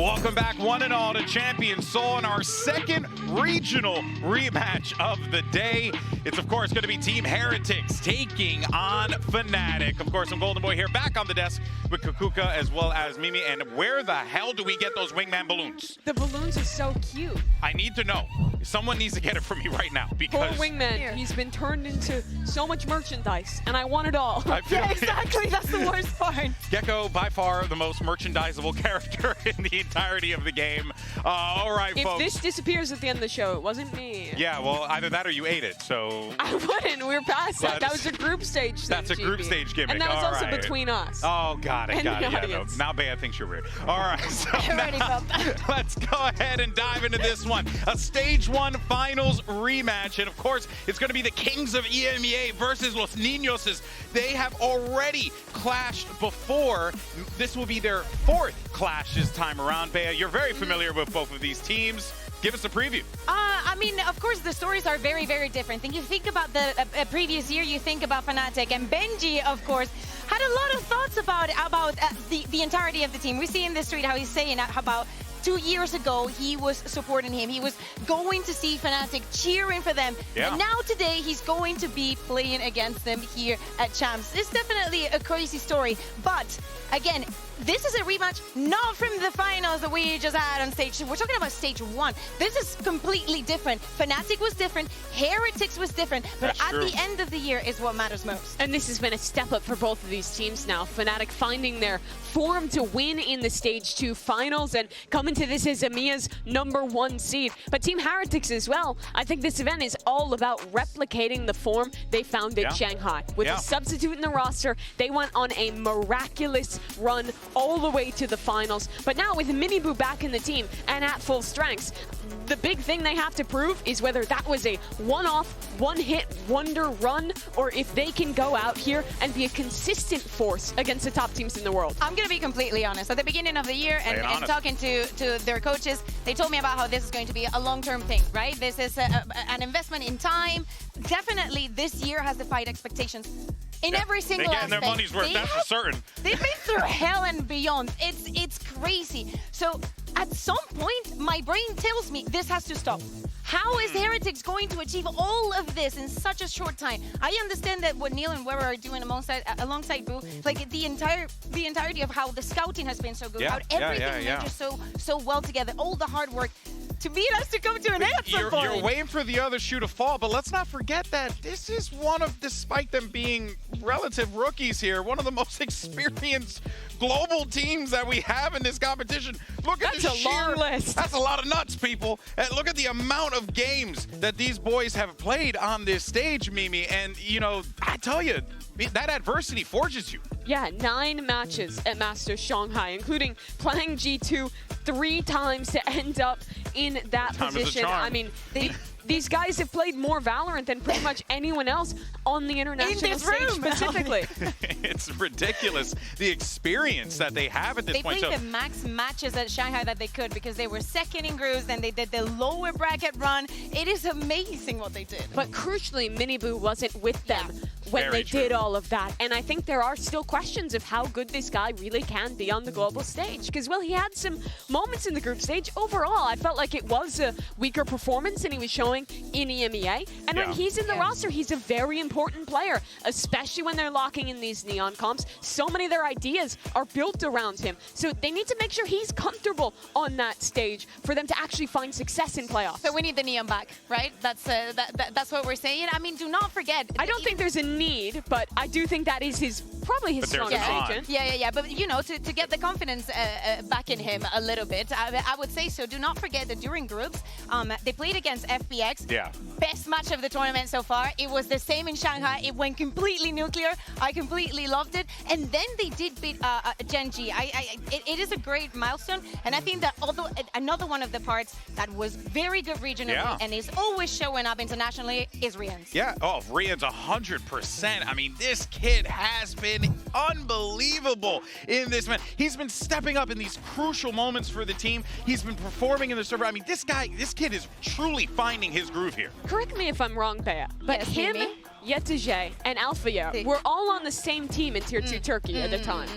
Welcome back, one and all, to Champions Seoul in our second regional rematch of the day. It's, of course, going to be Team Heretics taking on Fnatic. Of course, I'm Golden Boy here, back on the desk with Kukuka as well as Mimi. And where the hell do we get those wingman balloons? The balloons are so cute. I need to know. Someone needs to get it for me right now, because... Poor wingman, he's been turned into so much merchandise, and I want it all. Yeah, exactly. That's the worst part. Gecko, by far the most merchandisable character in the entirety of the game. All right, if folks. If this disappears at the end of the show, it wasn't me. Yeah, well, either that or you ate it, so... I wouldn't. We're past that. That was a group stage thing, That's a group stage gimmick. And that was all also right. between us. Oh, got it, got it. Yeah, no, now Bea thinks you're weird. All right, so now, let's go ahead and dive into this one. A Stage 1 Finals rematch, and of course, it's going to be the Kings of EMEA versus Los Niños. They have already clashed before. This will be their fourth clash this time around. Bea, you're very familiar with both of these teams. Give us a preview. I mean, of course, the stories are very, very different. And you think about the previous year, you think about Fnatic, and Benji, of course, had a lot of thoughts about the entirety of the team. We see in the street how he's saying about 2 years ago, he was supporting him. He was going to see Fnatic, cheering for them. Yeah. And now today, he's going to be playing against them here at Champs. It's definitely a crazy story. But again, this is a rematch not from the finals that we just had on stage 2. We're talking about stage 1. This is completely different. Fnatic was different. Heretics was different. But That's at true. the end of the year is what matters most. And this has been a step up for both of these teams now. Fnatic finding their form to win in the Stage 2 finals and coming to this as EMEA's #1 seed. But Team Heretics as well, I think this event is all about replicating the form they found at Shanghai. With a substitute in the roster, they went on a miraculous run all the way to the finals. But now with Miniboo back in the team and at full strengths, the big thing they have to prove is whether that was a one-off, one-hit wonder run, or if they can go out here and be a consistent force against the top teams in the world. I'm going to be completely honest. At the beginning of the year and talking to their coaches, they told me about how this is going to be a long-term thing, right? This is an investment in time. Definitely this year has defied expectations. In every single aspect. They're getting their money's worth, that's for certain. They've been through hell and beyond. It's crazy. So at some point, my brain tells me this has to stop. How is Heretics going to achieve all of this in such a short time? I understand that what Neil and Weber are doing alongside Boo, like the entirety of how the scouting has been so good, how everything is just so well together, all the hard work. To me, it has to come to an end at some point. You're waiting for the other shoe to fall, but let's not forget that this is one of, despite them being relative rookies here, one of the most experienced global teams that we have in this competition. Look at That's a long list. That's a lot of nuts, people. And look at the amount of games that these boys have played on this stage, Mimi. And, you know, I tell you, that adversity forges you. Yeah, 9 matches at Masters Shanghai, including playing G2 3 times to end up in that position. I mean, these guys have played more VALORANT than pretty much anyone else on the international stage specifically. It's ridiculous, the experience that they have at this point. They played the max matches at Shanghai that they could because they were second in groups and they did the lower bracket run. It is amazing what they did. But crucially, Miniboo wasn't with them when they did all of that. And I think there are still questions of how good this guy really can be on the global stage. Because, well, he had some moments in the group stage. Overall, I felt like it was a weaker performance than he was showing in EMEA. And when he's in the roster, he's a very important player, especially when they're locking in these Neon comps. So many of their ideas are built around him. So they need to make sure he's comfortable on that stage for them to actually find success in playoffs. So we need the Neon back, right? That's what we're saying. I mean, do not forget. I don't think there's a need, but I do think that is probably his strongest agent. Yeah. But, you know, to get the confidence back in him a little bit, I would say so. Do not forget that during groups, they played against FBX. Yeah. Best match of the tournament so far. It was the same in Shanghai. It went completely nuclear. I completely loved it. And then they did beat Genji. It is a great milestone. And I think that although another one of the parts that was very good regionally and is always showing up internationally is Rian's. Yeah, Rian's 100%. I mean, this kid has been unbelievable in this man. He's been stepping up in these crucial moments for the team. He's been performing in the server. I mean, this kid is truly finding his groove here. Correct me if I'm wrong, Bea, but him Yetije, and Alfaya were all on the same team in Tier 2 Turkey at the time.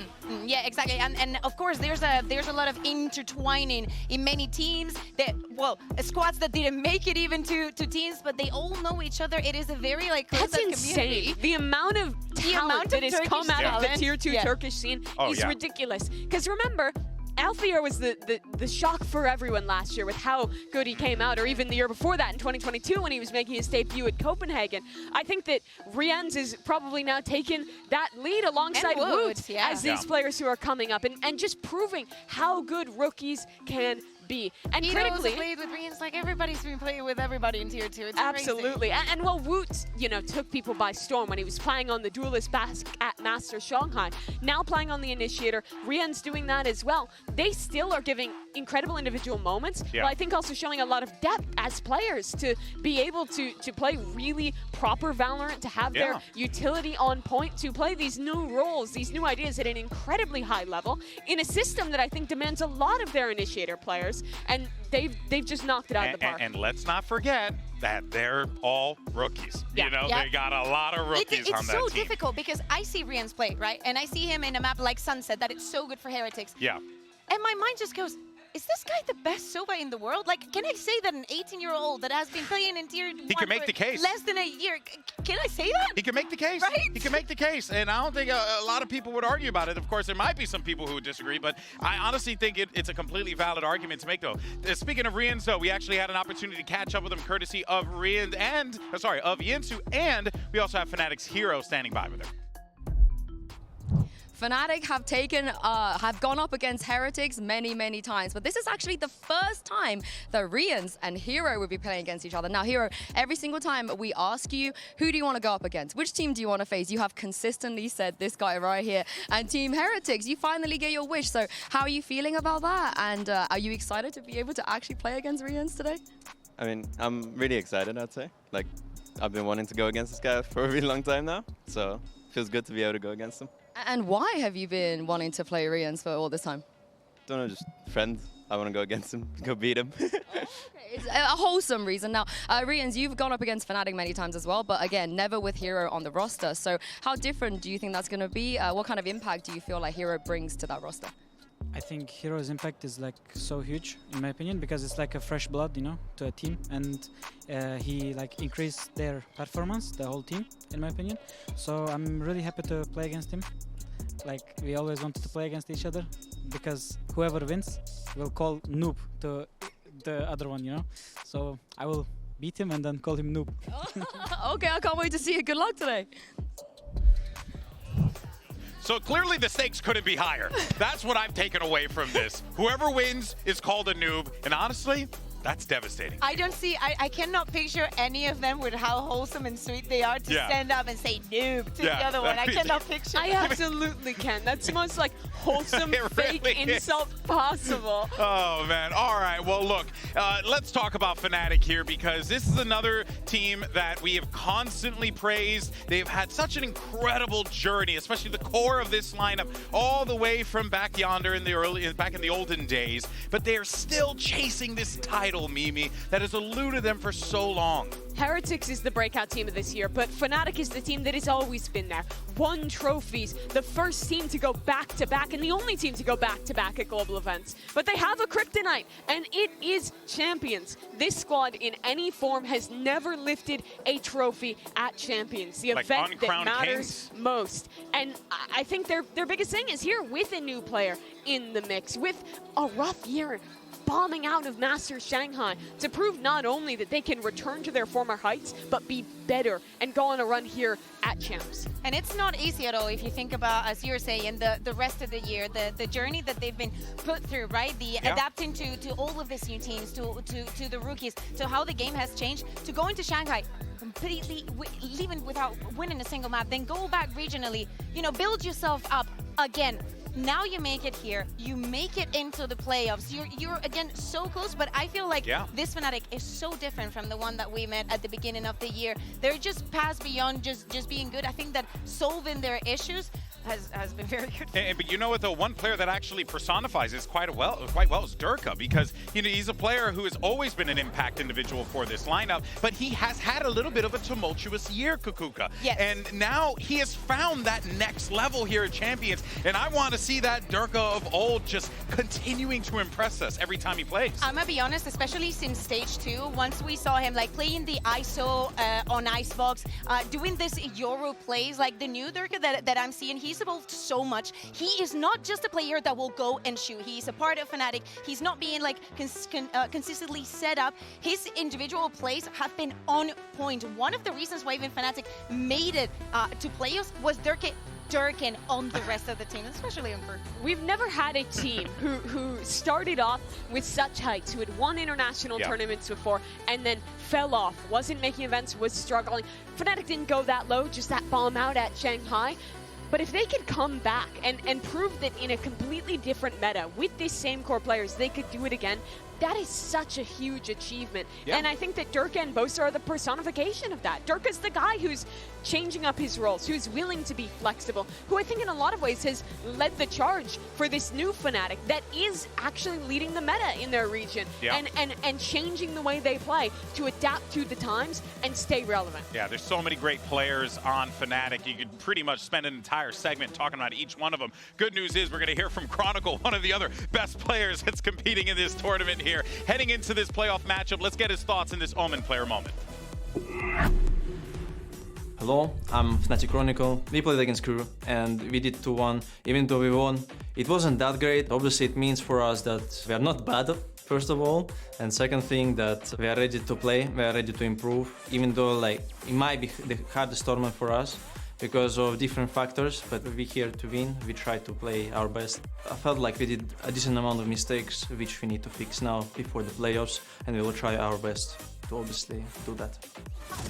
Yeah, exactly. And of course, there's a lot of intertwining in many teams that, well, squads that didn't make it even to teams, but they all know each other. It is a very like close That's community. insane. The amount of talent that has come out of the Tier 2 Turkish scene is ridiculous. Because remember, Alfaya was the shock for everyone last year with how good he came out, or even the year before that in 2022 when he was making his debut at Copenhagen. I think that Riens is probably now taking that lead alongside Woods as these players who are coming up and just proving how good rookies can be. And critically, played with Riens like everybody's been playing with everybody in Tier 2. It's absolutely. crazy. And while Woods, you know, took people by storm when he was playing on the duelist bask at Master Shanghai, now playing on the Initiator, Rien's doing that as well. They still are giving incredible individual moments, but I think also showing a lot of depth as players to be able to play really proper Valorant, to have their utility on point, to play these new roles, these new ideas at an incredibly high level in a system that I think demands a lot of their Initiator players. And they've just knocked it out of the park. And let's not forget that they're all rookies. You know, they got a lot of rookies on that team. It's so difficult because I see Riens play, right? And I see him in a map like Sunset that it's so good for Heretics. Yeah. And my mind just goes, is this guy the best Soba in the world? Like, can I say that an 18-year-old that has been playing in Tier 1 can make the case. less than a year, can I say that? He can make the case. Right? He can make the case. And I don't think a lot of people would argue about it. Of course, there might be some people who would disagree, but I honestly think it's a completely valid argument to make, though. Speaking of Riens, though, we actually had an opportunity to catch up with him courtesy of Riens and, of Yinsu, and we also have Fnatic's Hero standing by with him. Fnatic have gone up against Heretics many times, but this is actually the first time that Riens and Hero will be playing against each other. Now, Hero, every single time we ask you, who do you want to go up against? Which team do you want to face? You have consistently said this guy right here. And Team Heretics, you finally get your wish. So how are you feeling about that? And are you excited to be able to actually play against Riens today? I mean, I'm really excited, I'd say. Like, I've been wanting to go against this guy for a really long time now, so it feels good to be able to go against him. And why have you been wanting to play Riens for all this time? Don't know, just friends. I want to go against him, go beat him. Okay, it's a wholesome reason. Now, Riens, you've gone up against Fnatic many times as well, but again, never with Hero on the roster. So how different do you think that's going to be? What kind of impact do you feel like Hero brings to that roster? I think Hero's impact is like so huge, in my opinion, because it's like a fresh blood, you know, to a team, and he like increased their performance, the whole team, in my opinion. So I'm really happy to play against him. Like, we always wanted to play against each other, because whoever wins will call noob to the other one, you know. So I will beat him and then call him noob. Okay, I can't wait to see it. Good luck today. So clearly the stakes couldn't be higher. That's what I've taken away from this. Whoever wins is called a noob, and honestly, that's devastating. I don't see, I cannot picture any of them with how wholesome and sweet they are to stand up and say noob to the other one. I cannot picture I absolutely can. That's the most like wholesome fake insult possible. Oh man, all right, well look, let's talk about Fnatic here, because this is another team that we have constantly praised. They've had such an incredible journey, especially the core of this lineup, all the way from back yonder in the back in the olden days, but they are still chasing this title, Mimi, that has eluded them for so long. Heretics is the breakout team of this year, but Fnatic is the team that has always been there. Won trophies, the first team to go back-to-back, and the only team to go back-to-back at global events. But they have a kryptonite, and it is Champions. This squad in any form has never lifted a trophy at Champions, the like event that matters kings. Most. And I think their biggest thing is here with a new player in the mix, with a rough year bombing out of Master Shanghai, to prove not only that they can return to their former heights, but be better and go on a run here at Champs. And it's not easy at all if you think about, as you're saying, the rest of the year, the journey that they've been put through, right? The adapting to all of these new teams, to the rookies, to how the game has changed, to go into Shanghai completely, even without winning a single map, then go back regionally, you know, build yourself up again. Now you make it here, you make it into the playoffs. You're again so close, but I feel like this Fnatic is so different from the one that we met at the beginning of the year. They're just past beyond just being good. I think that solving their issues has been very good. But you know what, though? One player that actually personifies this quite well is Durka, because he's a player who has always been an impact individual for this lineup, but he has had a little bit of a tumultuous year, Kukuka. Yes. And now he has found that next level here at Champions, and I want to see that Durka of old just continuing to impress us every time he plays. I'm gonna be honest, especially since stage 2, once we saw him like playing the ISO on Icebox, doing this Euro plays, like the new Durka that I'm seeing, he's evolved so much. He is not just a player that will go and shoot. He's a part of Fnatic. He's not being like consistently set up. His individual plays have been on point. One of the reasons why even Fnatic made it to playoffs was Durkin on the rest of the team, especially on Perk. We've never had a team who started off with such heights, who had won international tournaments before and then fell off, wasn't making events, was struggling. Fnatic didn't go that low, just that bomb out at Shanghai. But if they could come back and prove that in a completely different meta, with these same core players, they could do it again, that is such a huge achievement. Yeah. And I think that Durka and Bosa are the personification of that. Durka's the guy who's changing up his roles, who's willing to be flexible, who I think in a lot of ways has led the charge for this new Fnatic that is actually leading the meta in their region and changing the way they play to adapt to the times and stay relevant. Yeah, there's so many great players on Fnatic. You could pretty much spend an entire segment talking about each one of them. Good news is we're going to hear from Chronicle, one of the other best players that's competing in this tournament here. Heading into this playoff matchup, let's get his thoughts in this Omen player moment. Hello, I'm Fnatic Chronicle. We played against Crew and we did 2-1. Even though we won, it wasn't that great. Obviously it means for us that we are not bad, first of all. And second thing, that we are ready to play, we are ready to improve. Even though like it might be the hardest tournament for us because of different factors, but we're here to win. We try to play our best. I felt like we did a decent amount of mistakes, which we need to fix now before the playoffs, and we will try our best to obviously do that.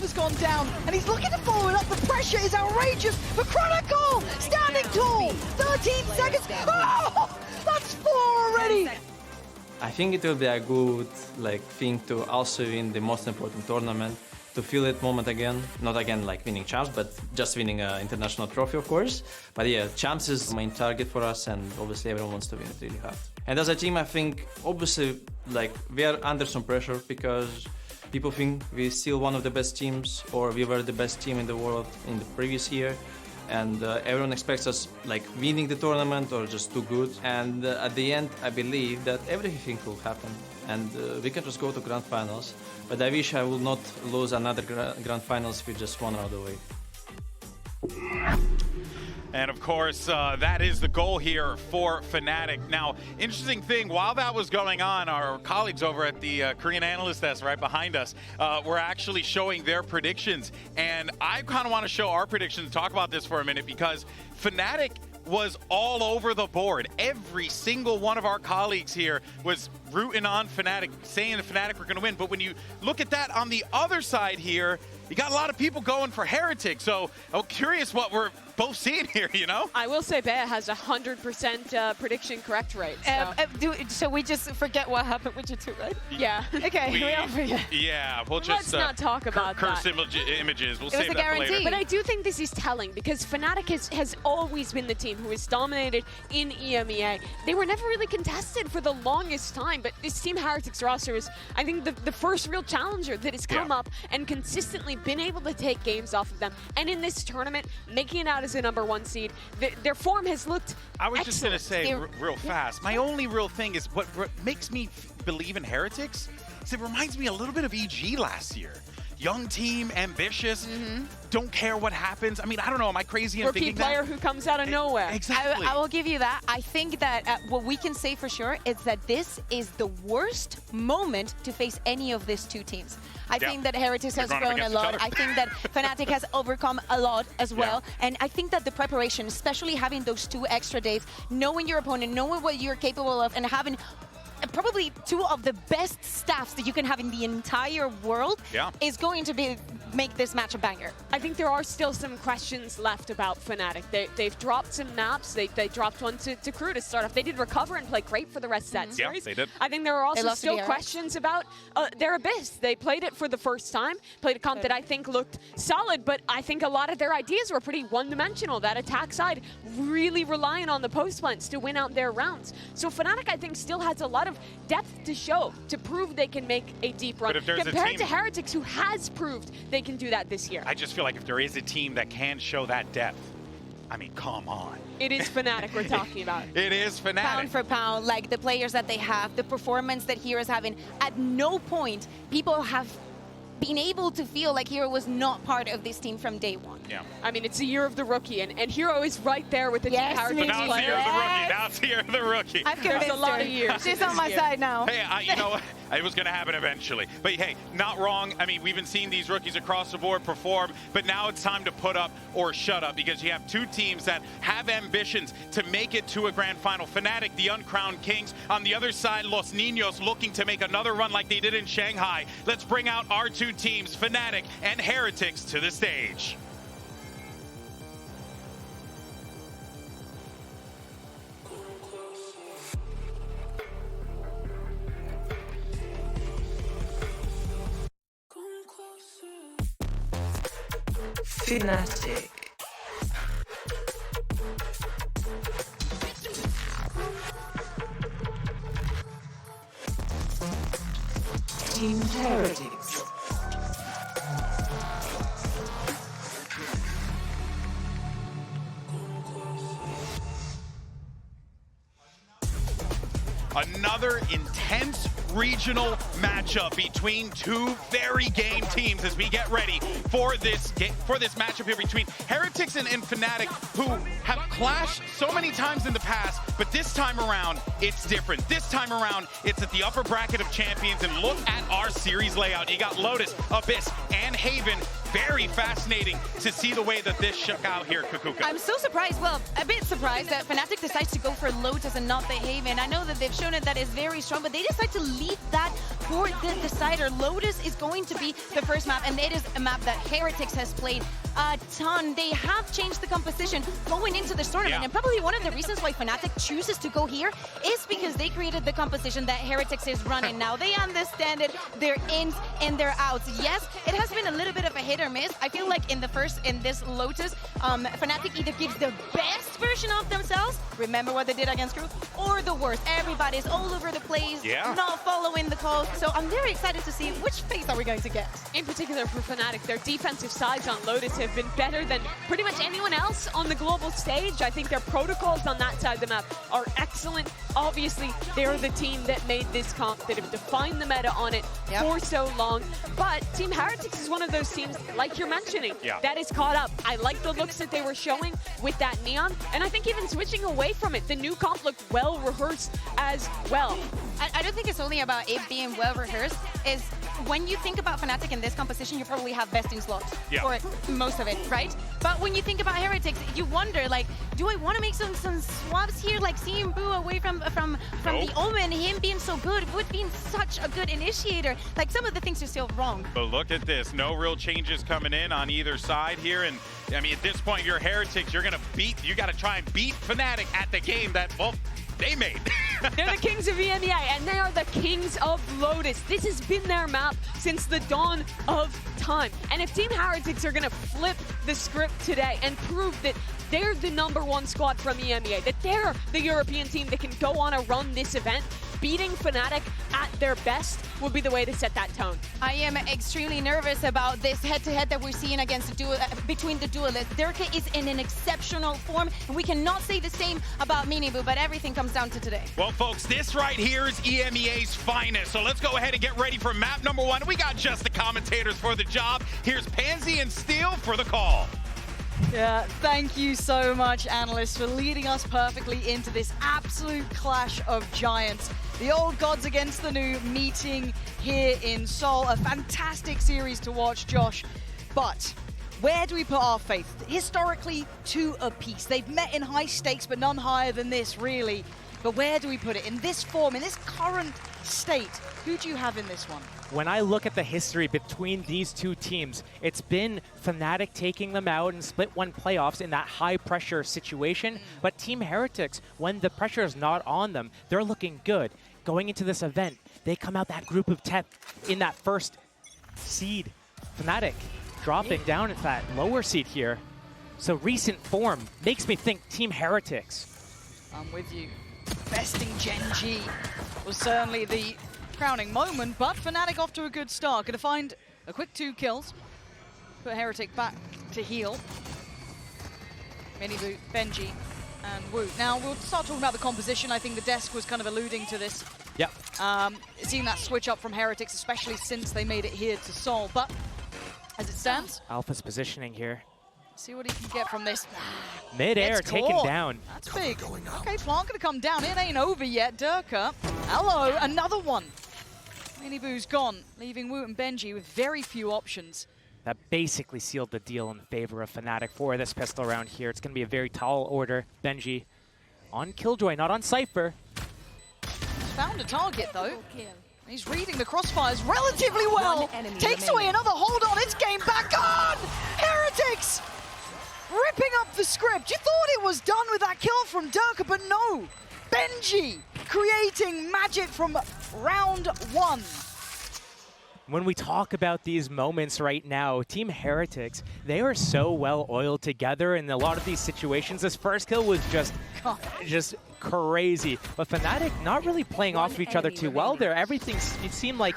Has gone down, and he's looking to follow it up. The pressure is outrageous for Chronicle! Standing tall! 13 seconds! Oh! That's 4 already! I think it will be a good thing to also win the most important tournament, to feel that moment again. Not again like winning champs, but just winning an international trophy, of course. But yeah, champs is the main target for us, and obviously everyone wants to win it really hard. And as a team, I think obviously we are under some pressure because people think we're still one of the best teams, or we were the best team in the world in the previous year. And everyone expects us winning the tournament or just too good. And at the end, I believe that everything will happen, and we can just go to grand finals. But I wish I would not lose another grand finals if we just won out of the way. And of course, that is the goal here for Fnatic. Now, interesting thing, while that was going on, our colleagues over at the Korean Analyst Desk right behind us were actually showing their predictions. And I kind of want to show our predictions, talk about this for a minute, because Fnatic was all over the board. Every single one of our colleagues here was rooting on Fnatic, saying that Fnatic were going to win. But when you look at that on the other side here, you got a lot of people going for Heretic. So I'm curious what we're both seeing here, you know? I will say Bea has 100% prediction correct rate. So we just forget what happened with you two, right? Yeah. Okay, we all forget. Yeah, we'll Let's just not talk about curse that. images. We'll save that for guarantee. later. But I do think this is telling, because Fnatic has always been the team who has dominated in EMEA. They were never really contested for the longest time, but this Team Heretics roster is, I think, the first real challenger that has come up and consistently been able to take games off of them. And in this tournament, making it out as a #1 seed, their form has looked I was excellent. just going to say real fast, my only real thing is what makes me believe in Heretics is it reminds me a little bit of EG last year. Young team, ambitious, don't care what happens. I mean, I don't know, am I crazy in thinking that? Rookie player who comes out of nowhere. Exactly. I will give you that. I think that what we can say for sure is that this is the worst moment to face any of these two teams. I think that Heretics has grown a lot. I think that Fnatic has overcome a lot as well. And I think that the preparation, especially having those 2 extra days, knowing your opponent, knowing what you're capable of, and having probably two of the best staffs that you can have in the entire world, is going to make this match a banger. I think there are still some questions left about Fnatic. They've dropped some maps. They dropped one to Crew to start off. They did recover and play great for the rest of that series. They did. I think there are also still questions about their Abyss. They played it for the first time, played a comp that I think looked solid, but I think a lot of their ideas were pretty one-dimensional. That attack side really relying on the post plants to win out their rounds. So Fnatic, I think, still has a lot of depth to show to prove they can make a deep run compared to Heretics, who has proved they can do that this year. I just feel like if there is a team that can show that depth, I mean, come on. It is Fnatic we're talking about. It is Fnatic. Pound for pound, like the players that they have, the performance that Hero's having, at no point people have been able to feel like Hero was not part of this team from day one. Yeah. I mean, it's the year of the rookie, and Hero is right there with the team power. So now it's the year of the rookie. Now it's the year of the rookie. I've convinced a lot of years. She's on my side now. Hey, you know what? It was going to happen eventually. But hey, not wrong. I mean, we've been seeing these rookies across the board perform, but now it's time to put up or shut up, because you have two teams that have ambitions to make it to a grand final. Fnatic, the uncrowned kings. On the other side, Los Niños looking to make another run like they did in Shanghai. Let's bring out our two teams, Fnatic and Heretics, to the stage. Fnatic. Team Heretics. Another intense regional matchup between two very game teams as we get ready for this matchup here between Heretics and Fnatic, who have clashed so many times in the past, but this time around it's different. This time around it's at the upper bracket of champions, and look at our series layout. You got Lotus, Abyss, and Haven. Very fascinating to see the way that this shook out here, Kakuka. I'm so surprised, well, a bit surprised that Fnatic decides to go for Lotus and not the Haven. I know that they've shown it that is very strong, but they decide to leave that for the decider. Lotus is going to be the first map, and it is a map that Heretics has played a ton. They have changed the composition going into this tournament, and probably one of the reasons why Fnatic chooses to go here is because they created the composition that Heretics is running now. They understand it, their ins and their outs. Yes, it has been a little bit of a hit or miss. I feel like in this Lotus, Fnatic either gives the best version of themselves, remember what they did against Crew, or the worst. Everybody's all over the place, not following the calls. So I'm very excited to see which phase are we going to get. In particular for Fnatic, their defensive sides on Lotus have been better than pretty much anyone else on the global stage. I think their protocols on that side of the map are excellent. Obviously, they're the team that made this comp, that have defined the meta on it for so long. But Team Heretics is one of those teams, like you're mentioning, that is caught up. I like the looks that they were showing with that neon, and I think even switching away from it, the new comp looked well rehearsed as well. I don't think it's only about it being well rehearsed. Is when you think about Fnatic in this composition, you probably have best in slots for most of it, right? But when you think about Heretics, you wonder, like, do I want to make some swaps here, like seeing Boo away from the Omen, him being so good, Wood being such a good initiator. Like, some of the things are still wrong. But look at this, no real changes coming in on either side here, and I mean, at this point, you're Heretics, you got to try and beat Fnatic at the game that, well, they made. They're the kings of EMEA, and they are the kings of Lotus. This has been their map since the dawn of time. And if Team Heretics are going to flip the script today and prove that they're the #1 squad from EMEA, that they're the European team that can go on a run this event, beating Fnatic at their best will be the way to set that tone. I am extremely nervous about this head-to-head that we're seeing against between the duelists. Dirka is in an exceptional form, and we cannot say the same about Minibu, but everything comes down to today. Well, folks, this right here is EMEA's finest, so let's go ahead and get ready for map #1. We got just the commentators for the job. Here's Pansy and Steel for the call. Yeah, thank you so much, analysts, for leading us perfectly into this absolute clash of giants. The old gods against the new meeting here in Seoul. A fantastic series to watch, Josh. But where do we put our faith? Historically, two apiece. They've met in high stakes, but none higher than this, really. But where do we put it? In this form, in this current state, who do you have in this one? When I look at the history between these two teams, it's been Fnatic taking them out in Split 1 playoffs in that high-pressure situation. But Team Heretics, when the pressure is not on them, they're looking good. Going into this event, they come out that group of 10 in that first seed. Fnatic dropping down at that lower seed here. So recent form makes me think Team Heretics. I'm with you. Besting Gen G was certainly the crowning moment, but Fnatic off to a good start. Gonna find a quick 2 kills. Put Heretic back to heal. Miniboot, Benji, and Wu. Now, we'll start talking about the composition. I think the desk was kind of alluding to this. Yep. Seeing that switch up from Heretics, especially since they made it here to Seoul. But as it stands, Alpha's positioning here. see what he can get from this. Mid-air, taken down. That's big. Okay, Plant gonna come down. It ain't over yet. Durka. Hello, another one. Miniboo's gone, leaving Wu and Benji with very few options. That basically sealed the deal in favor of Fnatic for this pistol round here. It's going to be a very tall order. Benji on Killjoy, not on Cypher. Found a target, though. He's reading the crossfires relatively well. Takes away another hold on. It's game back on! Heretics! Ripping up the script. You thought it was done with that kill from Durka, but no. Benji creating magic from round 1. When we talk about these moments right now, Team Heretics, they are so well oiled together in a lot of these situations. This first kill was just crazy. But Fnatic not really playing off of each other too well there. Everything, it seemed like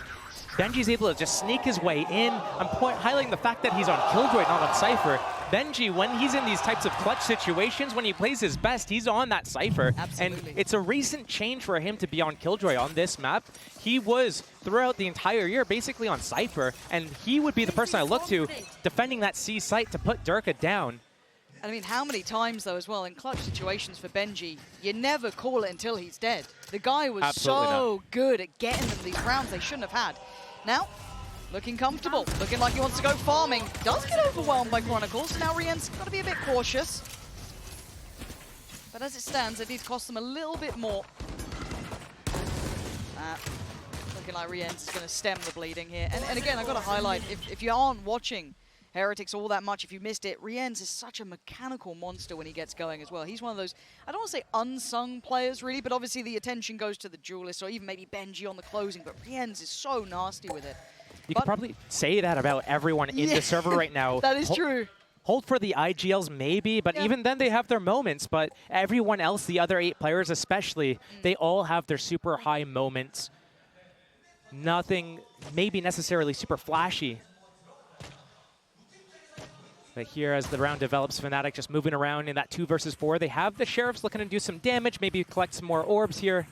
Benji's able to just sneak his way in. I'm highlighting the fact that he's on Killjoy, not on Cypher. Benji, when he's in these types of clutch situations, when he plays his best, he's on that Cypher. Absolutely. And it's a recent change for him to be on Killjoy on this map. He was, throughout the entire year, basically on Cypher, and he would be the person I look to defending that C site to put Durka down. I mean, how many times, though, as well, in clutch situations for Benji, you never call it until he's dead. The guy was so good at getting them these rounds they shouldn't have had. Now, looking comfortable, looking like he wants to go farming. Does get overwhelmed by Chronicles, so now Rien's got to be a bit cautious. But as it stands, it needs to cost them a little bit more. Looking like Rien's is going to stem the bleeding here. And again, I've got to highlight, if you aren't watching Heretics all that much, if you missed it, Rien's is such a mechanical monster when he gets going as well. He's one of those, I don't want to say unsung players really, but obviously the attention goes to the duelist or even maybe Benji on the closing, but Rien's is so nasty with it. You could probably say that about everyone in the server right now. That is true. Hold for the IGLs maybe, but even then they have their moments. But everyone else, the other 8 players especially, they all have their super high moments. Nothing maybe necessarily super flashy. But here, as the round develops, Fnatic just moving around in that 2 versus 4. They have the Sheriffs looking to do some damage, maybe collect some more orbs here.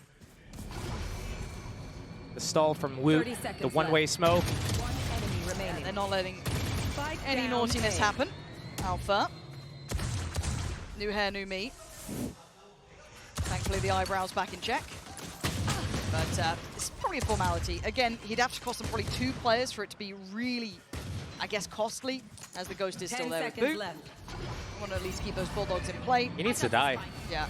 The stall from Woot, the one-way smoke. And they're not letting any naughtiness happen. Alpha. New hair, new me. Thankfully, the eyebrows back in check. But it's probably a formality. Again, he'd have to cost them probably 2 players for it to be really, I guess, costly, as the Ghost is still there with Boot. I want to at least keep those Bulldogs in play. He needs to die. Yeah,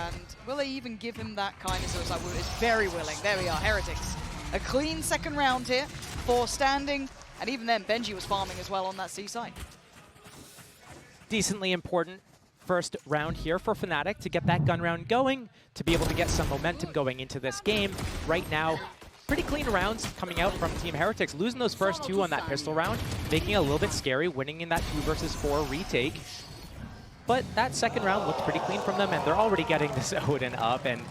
and will they even give him that kindness? Or is like, is very willing. There we are, Heretics. A clean second round here for standing. And even then, Benji was farming as well on that C side. Decently important first round here for Fnatic to get that gun round going, to be able to get some momentum going into this game. Right now, pretty clean rounds coming out from Team Heretics. Losing those first 2 on that pistol round, making it a little bit scary, winning in that 2 versus 4 retake. But that second round looked pretty clean from them, and they're already getting this Odin up, and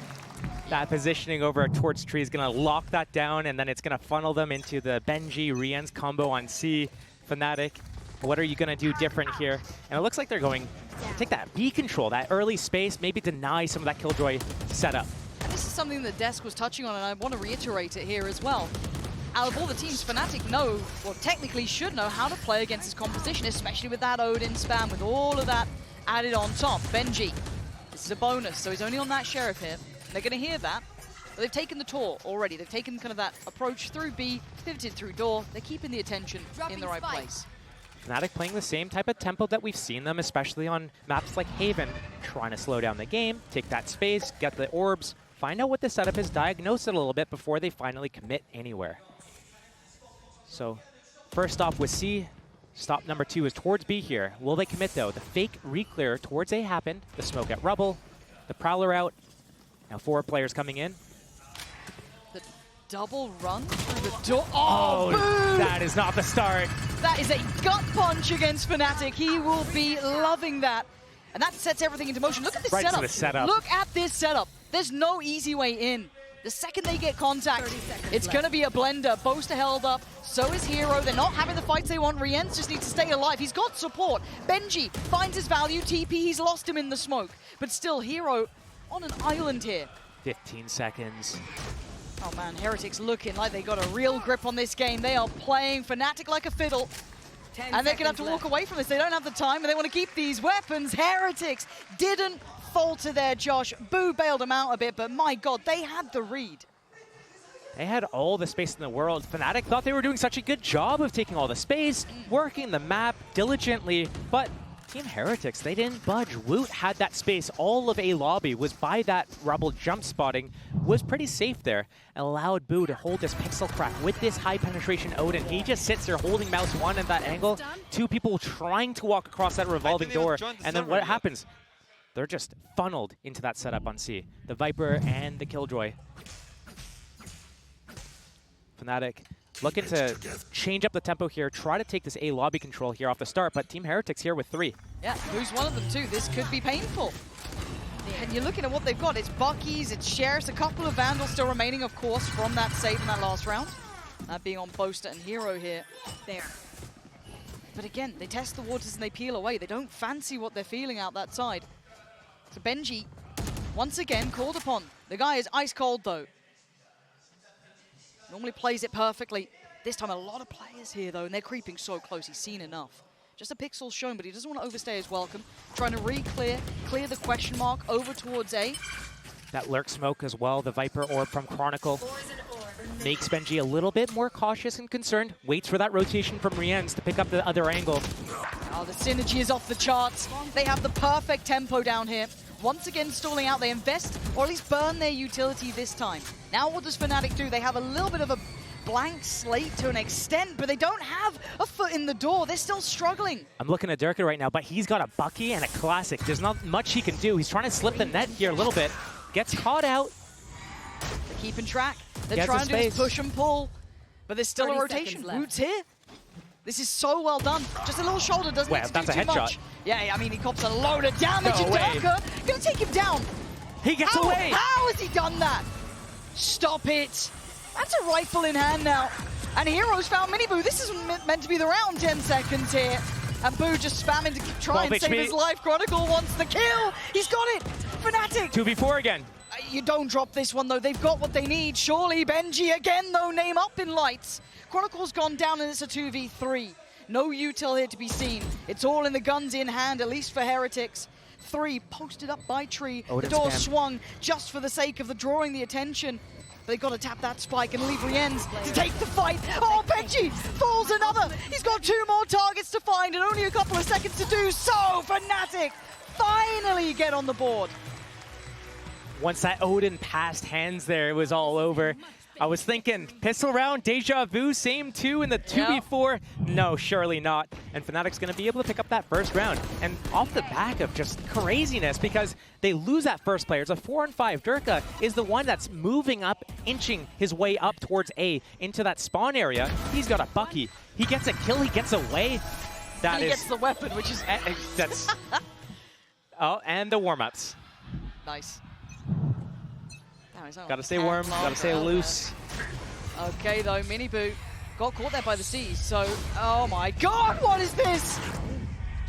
that positioning over towards tree is going to lock that down, and then it's going to funnel them into the Benji Rien's combo on C. Fnatic, what are you going to do different here? And it looks like they're going to take that B control, that early space, maybe deny some of that Killjoy setup. And this is something that Desk was touching on, and I want to reiterate it here as well. Out of all the teams, Fnatic know, or technically should know, how to play against this composition, especially with that Odin spam, with all of that added on top. Benji, this is a bonus, so he's only on that Sheriff here. They're going to hear that, but they've taken the tour already. They've taken kind of that approach through B, pivoted through door. They're keeping the attention in the right place. Fnatic playing the same type of tempo that we've seen them, especially on maps like Haven, trying to slow down the game, take that space, get the orbs, find out what the setup is, diagnose it a little bit before they finally commit anywhere. So first off with C, stop number 2 is towards B here. Will they commit though? The fake re-clear towards A happened, the smoke at Rubble, the Prowler out. Now 4 players coming in. The double run through the door. Oh, boom! That is not the start. That is a gut punch against Fnatic. He will be loving that. And that sets everything into motion. Look at this Right setup. to the setup. Look at this setup. There's no easy way in. The second they get contact, it's going to be a blender. Boaster held up, so is Hero. They're not having the fights they want. Rienz just needs to stay alive. He's got support. Benji finds his value. TP, he's lost him in the smoke. But still, Hero on an island here. 15 seconds. Oh man, Heretics looking like they got a real grip on this game. They are playing Fnatic like a fiddle. And they're going to have to walk away from this. They don't have the time, and they want to keep these weapons. Heretics didn't falter there, Josh. Boo bailed them out a bit, but my God, they had the read. They had all the space in the world. Fnatic thought they were doing such a good job of taking all the space, working the map diligently, but Team Heretics, they didn't budge. Woot had that space. All of A lobby was by that Rubble jump spotting, was pretty safe there, and allowed Boo to hold this pixel crack with this high penetration Odin. He just sits there holding mouse 1 at that angle. 2 people trying to walk across that revolving door, and then what happens? They're just funneled into that setup on C. The Viper and the Killjoy. Fnatic looking to change up the tempo here, try to take this A lobby control here off the start, but Team Heretics here with 3. Yeah, who's one of them too? This could be painful. And you're looking at what they've got. It's Bucky's, it's Sheriff's, a couple of Vandals still remaining, of course, from that save in that last round. That being on Boaster and Hero here. There. But again, they test the waters and they peel away. They don't fancy what they're feeling out that side. So Benji, once again, called upon. The guy is ice cold though. Normally plays it perfectly. This time a lot of players here though, and they're creeping so close. He's seen enough. Just a pixel shown, but he doesn't want to overstay his welcome. Trying to clear the question mark over towards A. That lurk smoke as well, the Viper orb from Chronicle. Makes Benji a little bit more cautious and concerned. Waits for that rotation from Rienz to pick up the other angle. Oh, the synergy is off the charts. They have the perfect tempo down here. Once again, stalling out. They invest, or at least burn their utility this time. Now what does Fnatic do? They have a little bit of a blank slate to an extent, but they don't have a foot in the door. They're still struggling. I'm looking at Durka right now, but he's got a Bucky and a Classic. There's not much he can do. He's trying to slip the net here a little bit. Gets caught out. They're keeping track. They're trying to do is push and pull, but there's still a rotation. Woot's here. This is so well done. Just a little shoulder doesn't need to do too much. Yeah, I mean, he cops a load of damage to Durka. Gonna take him down. He gets away. How has he done that? Stop it. That's a rifle in hand now. And Hero's found Mini Boo. This is meant to be the round. 10 seconds here. And Boo just spamming to try and save his life. Chronicle wants the kill. He's got it. Fnatic. 2v4 again. You don't drop this one, though. They've got what they need. Surely Benji again, though, name up in lights. Chronicle's gone down, and it's a 2v3. No util here to be seen. It's all in the guns in hand, at least for Heretics. 3 posted up by Tree. The door swung just for the sake of drawing the attention. But they've got to tap that spike and leave Rienz to take the fight. Oh, Benji falls another. He's got 2 more targets to find and only a couple of seconds to do so. Fnatic finally get on the board. Once that Odin passed hands there, it was all over. I was thinking, pistol round, deja vu, same 2 in the 2v4. No, surely not. And Fnatic's going to be able to pick up that first round. And off the back of just craziness, because they lose that first player. It's a 4-on-5. Durka is the one that's moving up, inching his way up towards A into that spawn area. He's got a Bucky. He gets a kill, he gets away. And he gets the weapon, which is... That's... Oh, and the warm-ups. Nice. Gotta stay warm, gotta stay loose. Okay, though, Mini Boo got caught there by the C's, so... Oh my God, what is this?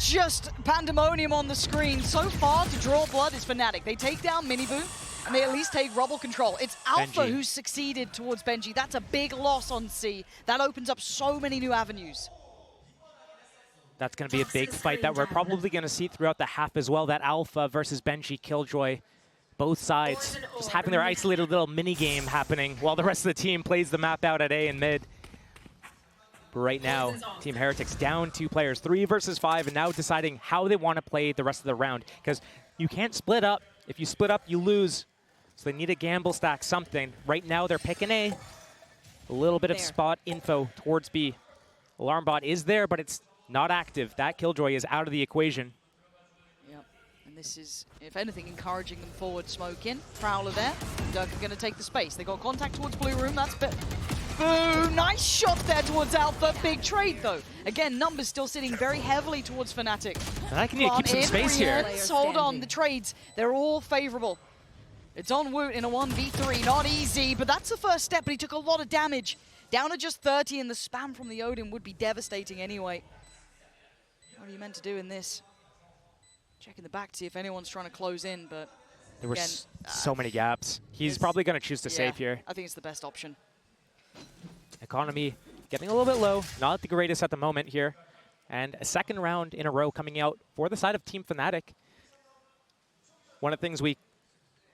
Just pandemonium on the screen. So far, to draw blood is Fnatic. They take down Mini Boo, and they at least take Rubble control. It's Alpha who's succeeded towards Benji. That's a big loss on C. That opens up so many new avenues. That's gonna be a big fight that we're probably gonna see throughout the half as well. That Alpha versus Benji Killjoy. Both sides just having their isolated little mini-game happening while the rest of the team plays the map out at A and mid. But right now, Team Heretics down 2 players, 3 versus 5, and now deciding how they want to play the rest of the round. Because you can't split up. If you split up, you lose. So they need to gamble stack something. Right now they're picking A. A little bit of spot info towards B. Alarm bot is there, but it's not active. That Killjoy is out of the equation. Yep. And this is, if anything, encouraging them forward. Smoke in. Prowler there. Dirk are going to take the space. They got contact towards Blue Room. That's bit. Boom! Nice shot there towards Alpha. Big trade, though. Again, numbers still sitting very heavily towards Fnatic. And I can need to keep some space here. Hold on. The trades, they're all favorable. It's on Woot in a 1v3. Not easy, but that's the first step. But he took a lot of damage. Down to just 30, and the spam from the Odin would be devastating anyway. What are you meant to do in this? Checking the back to see if anyone's trying to close in, but there were so many gaps. He's probably going to choose to save here. I think it's the best option. Economy getting a little bit low. Not the greatest at the moment here. And a second round in a row coming out for the side of Team Fnatic. One of the things we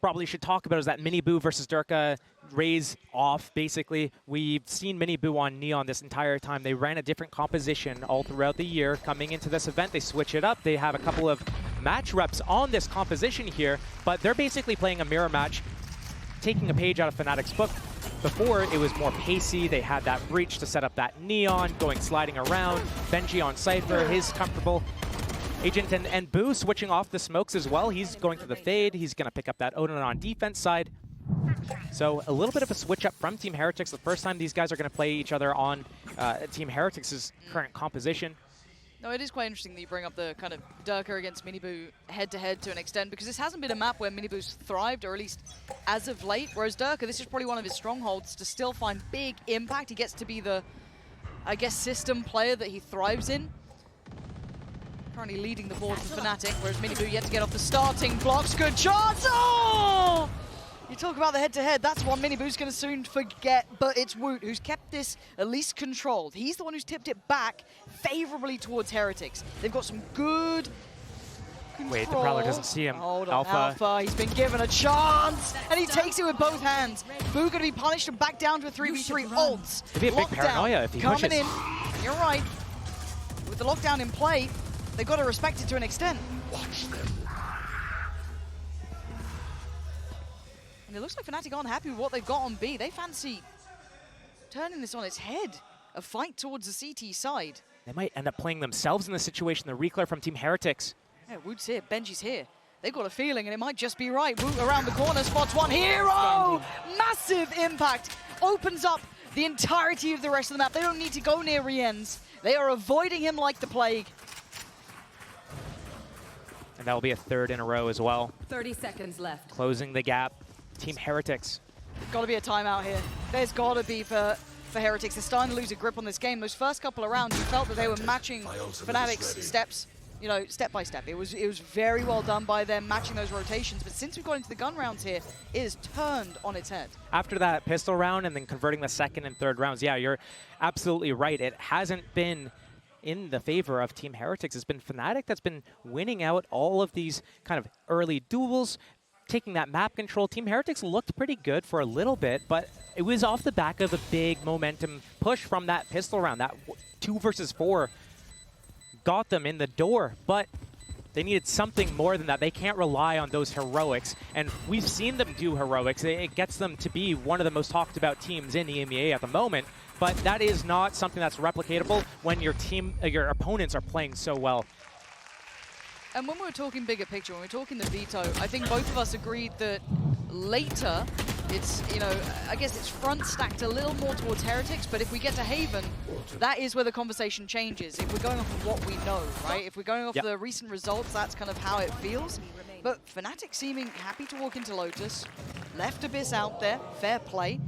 probably should talk about is that Mini Boo versus Durka raise off, basically. We've seen Mini Boo on Neon this entire time. They ran a different composition all throughout the year. Coming into this event, they switch it up. They have a couple of match reps on this composition here, but they're basically playing a mirror match, taking a page out of Fnatic's book. Before, it was more pacey. They had that breach to set up that Neon, going sliding around. Benji on Cypher, he's comfortable. Agent and Boo switching off the smokes as well. He's going for the fade. He's going to pick up that Odin on defense side. So a little bit of a switch up from Team Heretics. The first time these guys are going to play each other on Team Heretics' current composition. No, it is quite interesting that you bring up the kind of Durka against Miniboo head-to-head to an extent, because this hasn't been a map where Miniboo's thrived, or at least as of late, whereas Durka, this is probably one of his strongholds to still find big impact. He gets to be the, I guess, system player that he thrives in. Currently leading the board for Fnatic, whereas Miniboo yet to get off the starting blocks. Good chance! Oh! You talk about the head-to-head, that's one Miniboo's going to soon forget, but it's Woot who's kept this at least controlled. He's the one who's tipped it back favorably towards Heretics. They've got some good control. Wait, the Prowler doesn't see him. Hold on, Alpha. He's been given a chance, and he takes it with both hands. Boo going to be punished and back down to a 3v3 ults. It'd be a big paranoia if he pushes. Coming in, you're right. With the lockdown in play, they've got to respect it to an extent. Watch them. And it looks like Fnatic aren't happy with what they've got on B. They fancy turning this on its head. A fight towards the CT side. They might end up playing themselves in this situation. The Reclair from Team Heretics. Yeah, Woot's here, Benji's here. They've got a feeling, and it might just be right. Woot around the corner, spots one hero! Massive impact. Opens up the entirety of the rest of the map. They don't need to go near Rien's. They are avoiding him like the plague. And that will be a third in a row as well. 30 seconds left. Closing the gap. Team Heretics. There's got to be a timeout here. There's got to be for Heretics. They're starting to lose a grip on this game. Those first couple of rounds, you felt that they were matching Fnatic's steps, you know, step by step. It was very well done by them, matching those rotations. But since we've got into the gun rounds here, it is turned on its head. After that pistol round and then converting the second and third rounds, yeah, you're absolutely right. It hasn't been in the favor of Team Heretics. It's been Fnatic that's been winning out all of these kind of early duels, taking that map control. Team Heretics looked pretty good for a little bit, but it was off the back of a big momentum push from that pistol round. That 2 versus 4 got them in the door, but they needed something more than that. They can't rely on those heroics, and we've seen them do heroics. It gets them to be one of the most talked about teams in the EMEA at the moment, but that is not something that's replicatable when your team, your opponents are playing so well. And when we're talking bigger picture, when we're talking the veto, I think both of us agreed that later, it's, you know, I guess it's front stacked a little more towards Heretics, but if we get to Haven, that is where the conversation changes. If we're going off of what we know, right? If we're going off the recent results, that's kind of how it feels. But Fnatic seeming happy to walk into Lotus, left Abyss out there, fair play.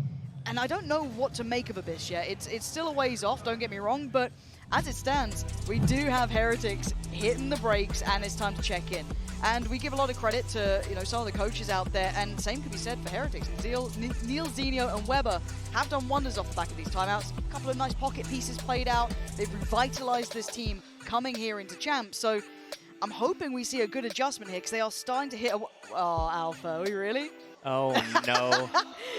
And I don't know what to make of Abyss yet. It's still a ways off, don't get me wrong, but as it stands, we do have Heretics hitting the brakes, and it's time to check in. And we give a lot of credit to, you know, some of the coaches out there, and same could be said for Heretics. Neil, Zinio, and Weber have done wonders off the back of these timeouts. A couple of nice pocket pieces played out. They've revitalized this team coming here into Champs. So I'm hoping we see a good adjustment here, because they are starting to hit a... Oh, Alpha, are we really? Oh, no.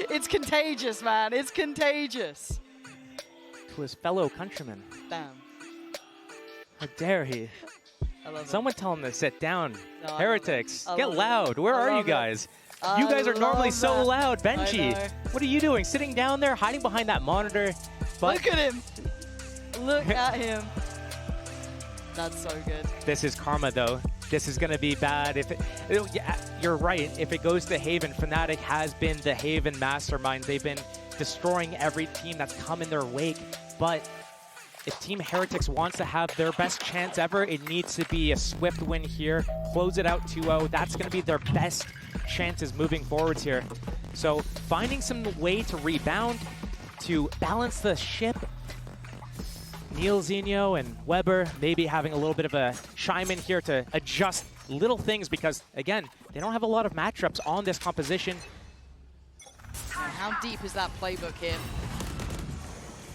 It's contagious, man. It's contagious. To his fellow countrymen. Damn. How dare he? I love Someone tell him to sit down. No, Heretics, get loud. Where are you guys? You guys are normally love so that. loud. I Benji, know. what are you doing? Sitting down there, hiding behind that monitor. But Look at him. Look at him. That's so good. this is karma, though. This is going to be bad. Yeah, you're right. If it goes to Haven, Fnatic has been the Haven mastermind. They've been destroying every team that's come in their wake. But if Team Heretics wants to have their best chance ever, it needs to be a swift win here. Close it out 2-0. That's going to be their best chances moving forwards here. So finding some way to rebound, to balance the ship. Neil Zinho and Weber maybe having a little bit of a chime in here to adjust little things because, again, they don't have a lot of matchups on this composition. How deep is that playbook here?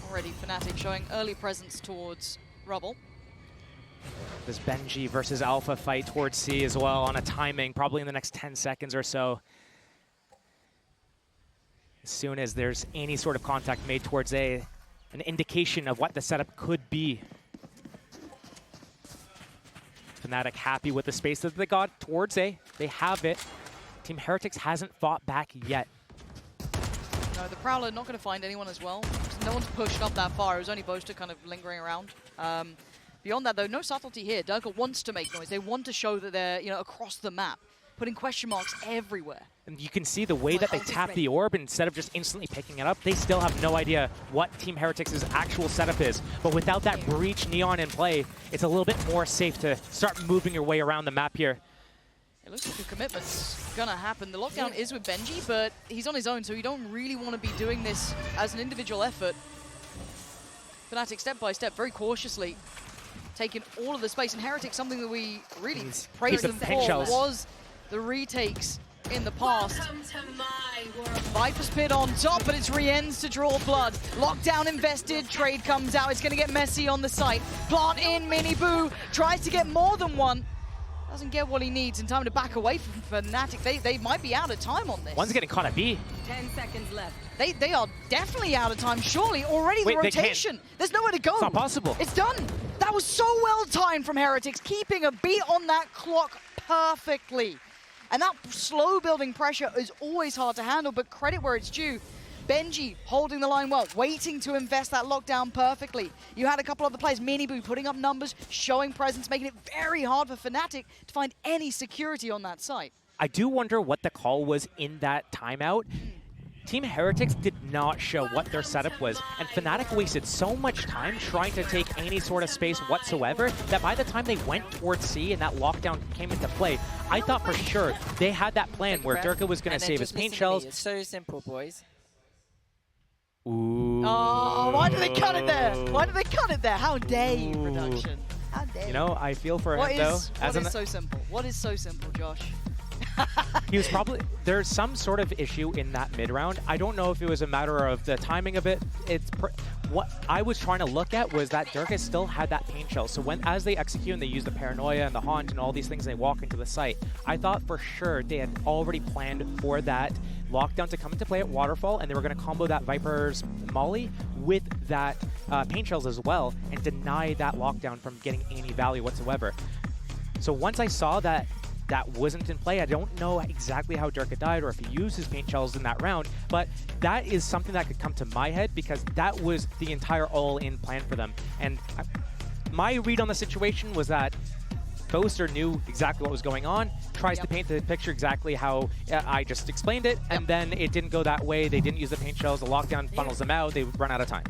Already Fnatic showing early presence towards Rubble. This Benji versus Alpha fight towards C as well on a timing, probably in the next 10 seconds or so. As soon as there's any sort of contact made towards A, an indication of what the setup could be. Fnatic happy with the space that they got towards A. They have it. Team Heretics hasn't fought back yet. No, the Prowler not going to find anyone as well. No one's pushed up that far. It was only Boaster kind of lingering around. Beyond that, though, no subtlety here. Durka wants to make noise. They want to show that they're, across the map, putting question marks everywhere. And you can see the way that they tap the orb instead of just instantly picking it up. They still have no idea what Team Heretics' actual setup is. But without that breach neon in play, it's a little bit more safe to start moving your way around the map here. It looks like a commitment's going to happen. The lockdown is with Benji, but he's on his own, so you don't really want to be doing this as an individual effort. Fnatic step by step, very cautiously, taking all of the space. And Heretics, something that we really praised them for was the retakes in the past. Viper's Pit on top, but it's Rien's to draw blood. Lockdown invested, trade comes out. It's going to get messy on the site. Plant in, Mini Boo tries to get more than one. Doesn't get what he needs in time to back away from Fnatic. They might be out of time on this. One's getting caught at B. 10 seconds left. They are definitely out of time, surely. Already the rotation. There's nowhere to go. It's not possible. It's done. That was so well timed from Heretics, keeping a beat on that clock perfectly. And that slow building pressure is always hard to handle, but credit where it's due. Benji holding the line well, waiting to invest that lockdown perfectly. You had a couple other players, Miniboo putting up numbers, showing presence, making it very hard for Fnatic to find any security on that site. I do wonder what the call was in that timeout. Team Heretics did not show what their setup was, and Fnatic wasted so much time trying to take any sort of space whatsoever that by the time they went towards C and that lockdown came into play, I thought for sure they had that plan where Durka was going to save his paint shells. It's so simple, boys. Ooh. Oh, why did they cut it there? Why did they cut it there? How dare you, production? How dare you? You know, I feel for him, though. What is so simple? What is so simple, Josh? He was probably, there's some sort of issue in that mid round. I don't know if it was a matter of the timing of it. What I was trying to look at was that Durka still had that paint shell. So as they execute and they use the paranoia and the haunt and all these things, and they walk into the site, I thought for sure they had already planned for that lockdown to come into play at Waterfall, and they were going to combo that Viper's Molly with that paint shells as well and deny that lockdown from getting any value whatsoever. So once I saw that that wasn't in play, I don't know exactly how Durka died or if he used his paint shells in that round, but that is something that could come to my head because that was the entire all-in plan for them. And my read on the situation was that Boaster knew exactly what was going on, tries to paint the picture exactly how I just explained it, and then it didn't go that way. They didn't use the paint shells, the lockdown funnels them out, they run out of time.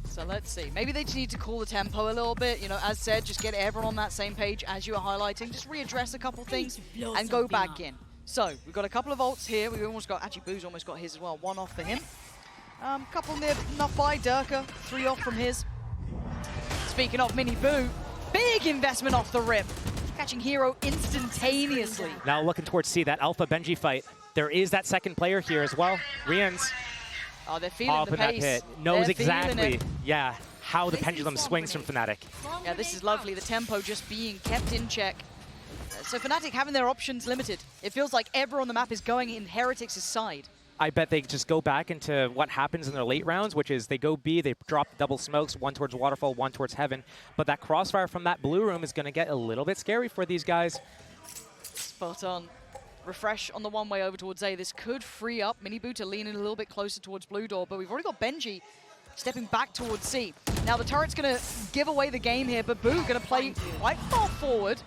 So let's see. Maybe they just need to cool the tempo a little bit. You know, as said, just get everyone on that same page as you were highlighting. Just readdress a couple things and go back in. So we've got a couple of ults here. We've almost got, actually Boo's almost got his as well. One off for him. Couple near enough by Durka. 3 off from his. Speaking of Mini Boo, big investment off the rip. Catching Hero instantaneously. Now looking towards C, that Alpha Benji fight. There is that second player here as well. Rien's. Oh, they're feeling the pace. That pit. Knows exactly, how the pendulum swings from Fnatic. Yeah, this is lovely. The tempo just being kept in check. So Fnatic having their options limited. It feels like everyone on the map is going in Heretics' side. I bet they just go back into what happens in their late rounds, which is they go B, they drop double smokes, one towards Waterfall, one towards Heaven. But that crossfire from that blue room is going to get a little bit scary for these guys. Spot on. refresh on the one way over towards A. This could free up Miniboo to lean in a little bit closer towards Blue Door, but we've already got Benji stepping back towards C. Now the turret's gonna give away the game here, but Boo gonna play quite far forward.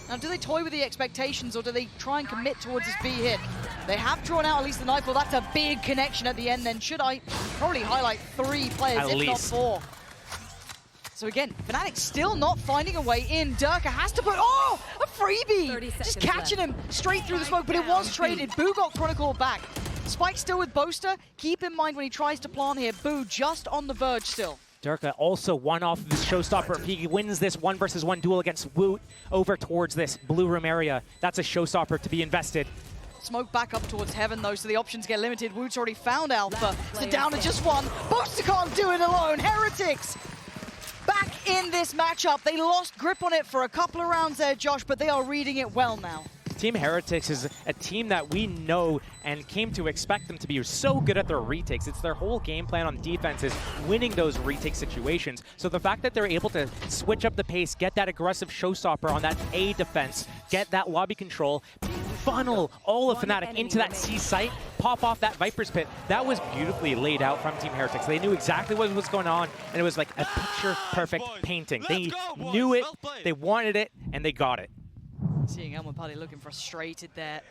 Now, do they toy with the expectations, or do they try and commit towards this B hit? They have drawn out at least the Nightfall. That's a big connection at the end then. Should I probably highlight 3 players, at if least. not 4? So again, Fnatic still not finding a way in. Durka has to put, oh, a freebie! Just catching him straight through the smoke, but it was traded. Boo got Chronicle back. Spike still with Boaster. Keep in mind when he tries to plant here, Boo just on the verge still. Durka also one off of this showstopper. If he wins this 1v1 duel against Woot over towards this blue room area, that's a showstopper to be invested. Smoke back up towards Heaven though, so the options get limited. Woot's already found Alpha, so down to just one. Boaster can't do it alone. Heretics back in this matchup. They lost grip on it for a couple of rounds there, Josh, but they are reading it well now. Team Heretics is a team that we know and came to expect them to be so good at their retakes. It's their whole game plan on defense is winning those retake situations. So the fact that they're able to switch up the pace, get that aggressive showstopper on that A defense, get that lobby control, funnel all of Fnatic into that C site, pop off that Viper's Pit, that was beautifully laid out from Team Heretics. They knew exactly what was going on, and it was like a picture-perfect painting. They knew it, they wanted it, and they got it. Seeing Elmer Putty looking frustrated there.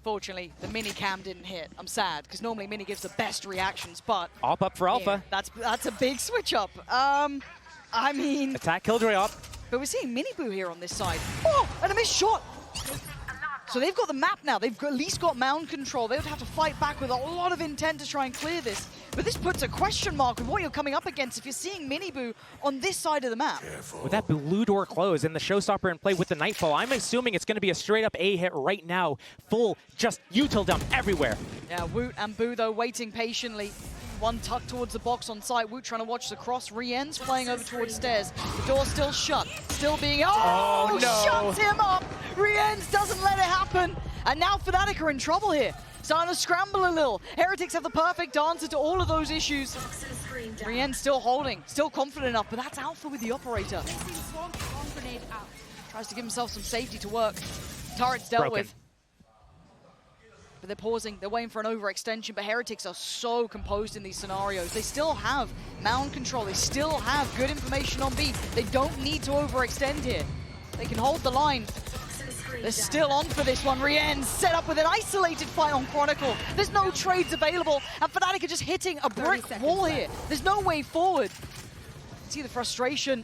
Fortunately, the mini cam didn't hit. I'm sad, because normally mini gives the best reactions, but... Op up for Alpha. Yeah, that's a big switch up. I mean... Attack Killjoy up. But we're seeing Miniboo here on this side. Oh, and a missed shot! So they've got the map now. They've at least got mound control. They would have to fight back with a lot of intent to try and clear this. But this puts a question mark with what you're coming up against if you're seeing Miniboo on this side of the map. With that blue door closed and the showstopper in play with the Nightfall, I'm assuming it's going to be a straight-up A hit right now. Full, just util dump everywhere. Yeah, Woot and Boo, though, waiting patiently. One tucked towards the box on site. Woot trying to watch the cross. Rien's playing over towards stairs. The door's still shut. Still being... Oh, no. Shuts him up! Rien's doesn't let it happen. And now Fnatic are in trouble here. Starting to scramble a little. Heretics have the perfect answer to all of those issues. Rien's still holding. Still confident enough, but that's Alpha with the operator. Tries to give himself some safety to work. Turret's dealt with. But they're pausing, they're waiting for an overextension, but Heretics are so composed in these scenarios. They still have mound control, they still have good information on B. They don't need to overextend here. They can hold the line. They're still on for this one. Rien set up with an isolated fight on Chronicle. There's no trades available, and Fnatic are just hitting a brick wall here. There's no way forward. See the frustration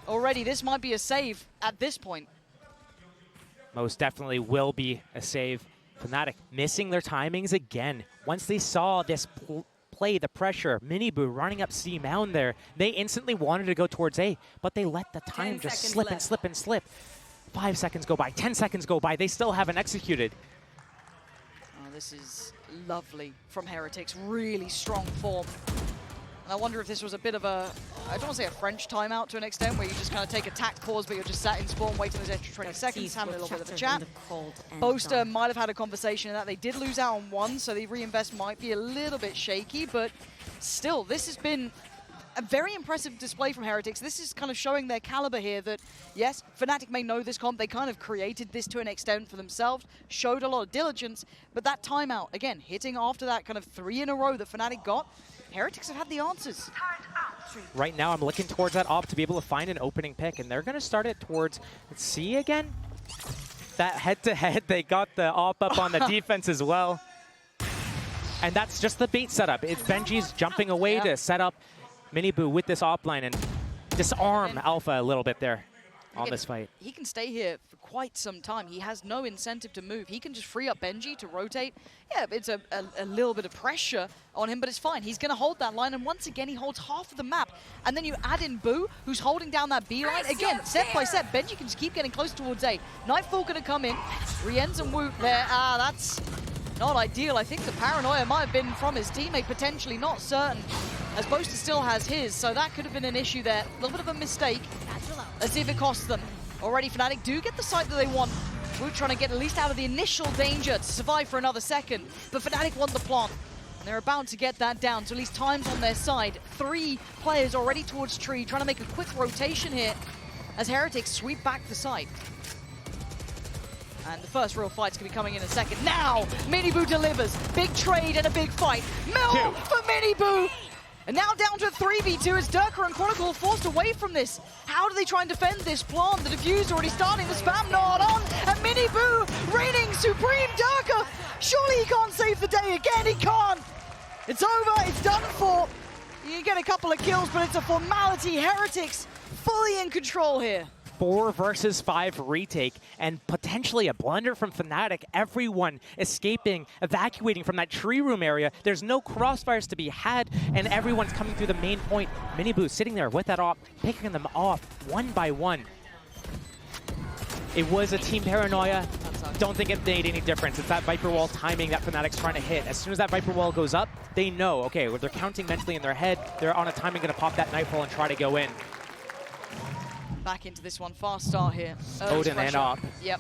already. This might be a save at this point. Most definitely will be a save. Fnatic missing their timings again. Once they saw this play, the pressure, Miniboo running up C mound there, they instantly wanted to go towards A, but they let the time just slip and slip and slip. 5 seconds go by, 10 seconds go by, they still haven't executed. Oh, this is lovely from Heretics, really strong form. And I wonder if this was a bit of a, I don't want to say a French timeout to an extent, where you just kind of take a tack pause, but you're just sat in spawn waiting those extra 20 seconds, having a little bit of a chat. Boaster might have had a conversation in that. They did lose out on one, so the reinvest might be a little bit shaky, but still, this has been a very impressive display from Heretics. This is kind of showing their caliber here that, yes, Fnatic may know this comp. They kind of created this to an extent for themselves, showed a lot of diligence, but that timeout, again, hitting after that kind of 3 in a row that Fnatic got, Heretics have had the answers. Right now, I'm looking towards that op to be able to find an opening pick, and they're going to start it towards C again. That head-to-head, they got the op up on the defense as well. And that's just the bait setup. It's Benji's jumping away to set up Miniboo with this offline and disarm Alpha a little bit there on this fight. He can stay here for quite some time. He has no incentive to move. He can just free up Benji to rotate. Yeah, it's a little bit of pressure on him, but it's fine. He's going to hold that line, and once again, he holds half of the map. And then you add in Boo, who's holding down that B line. Again, step by step, Benji can just keep getting close towards A. Nightfall going to come in. Rienz and Woot there. That's not ideal. I think the paranoia might have been from his teammate, potentially, not certain. As Boaster still has his, so that could have been an issue there. A little bit of a mistake. Let's see if it costs them. Already Fnatic do get the site that they want. Woot trying to get at least out of the initial danger to survive for another second. But Fnatic want the plant. And they're about to get that down, so at least time's on their side. 3 players already towards tree, trying to make a quick rotation here as Heretics sweep back the site. And the first real fight's gonna be coming in a second. Now, Miniboo delivers. Big trade and a big fight. Mill for Miniboo. And now down to a 3v2 as Durka and Chronicle forced away from this. How do they try and defend this plant? The diffuse already starting, the spam not on, and Miniboo reigning supreme. Durka, surely he can't save the day again, he can't. It's over, it's done for. You get a couple of kills, but it's a formality. Heretics fully in control here. 4 versus 5 retake, and potentially a blunder from Fnatic. Everyone escaping, evacuating from that tree room area. There's no crossfires to be had, and everyone's coming through the main point. Miniboo sitting there with that op, picking them off one by one. It was a team paranoia. Don't think it made any difference. It's that Viper Wall timing that Fnatic's trying to hit. As soon as that Viper Wall goes up, they know, okay, they're counting mentally in their head. They're on a timing going to pop that Nightfall and try to go in. Back into this one, fast start here. Odin and op. Yep.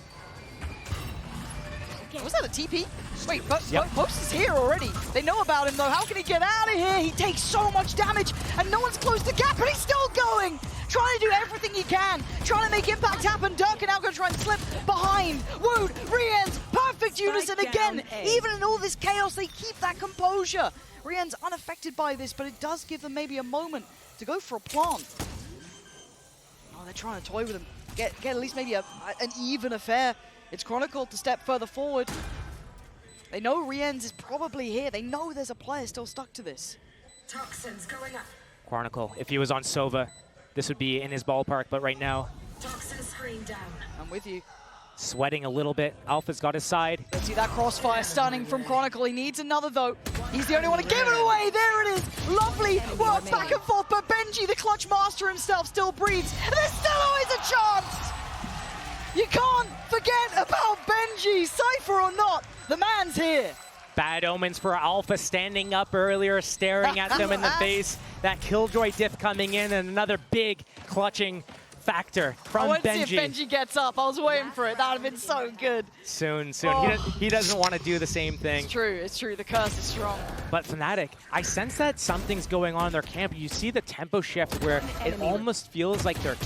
Was that a TP? Wait, Post is here already. They know about him though. How can he get out of here? He takes so much damage and no one's closed the gap, but he's still going. Trying to do everything he can. Trying to make impact happen. Durka now going to try and slip behind. Wood, Rien's, perfect unison again. Even in all this chaos, they keep that composure. Rien's unaffected by this, but it does give them maybe a moment to go for a plant. Oh, they're trying to toy with him. Get at least maybe an even affair. It's Chronicle to step further forward. They know Rien's is probably here. They know there's a player still stuck to this. Toxins going up. Chronicle, if he was on Sova, this would be in his ballpark, but right now, Toxin screen down. I'm with you. Sweating a little bit. Alpha's got his side. Let's see that crossfire stunning from Chronicle. He needs another though. He's the only one to give it away. There it is. Lovely work back and forth, but Benji, the clutch master himself, still breathes. And there's still always a chance. You can't forget about Benji, Cypher or not. The man's here. Bad omens for Alpha standing up earlier, staring at them in the face. That Killjoy diff coming in, and another big clutching factor from Benji. I want to see if Benji gets up. I was waiting for it. That would have been so good. Soon. Oh. He doesn't want to do the same thing. It's true. The curse is strong. But Fnatic, I sense that something's going on in their camp. You see the tempo shift where it almost feels like they're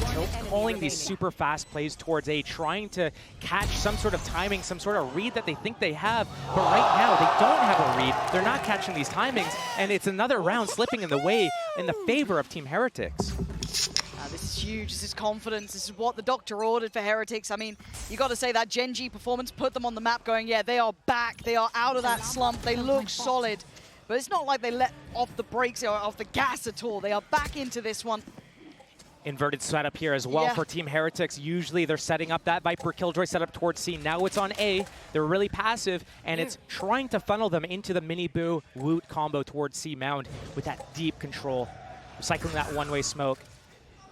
calling these super fast plays towards A, trying to catch some sort of timing, some sort of read that they think they have. But right now, they don't have a read. They're not catching these timings, and it's another round slipping in the way in the favor of Team Heretics. This is huge. This is confidence. This is what the doctor ordered for Heretics. I mean, you got to say that Gen G performance put them on the map going, yeah, they are back. They are out of that slump. They look solid. But it's not like they let off the brakes or off the gas at all. They are back into this one. Inverted setup here as well for Team Heretics. Usually they're setting up that Viper Killjoy setup towards C. Now it's on A. They're really passive, and it's trying to funnel them into the Miniboo Woot combo towards C Mound with that deep control. Recycling that one-way smoke.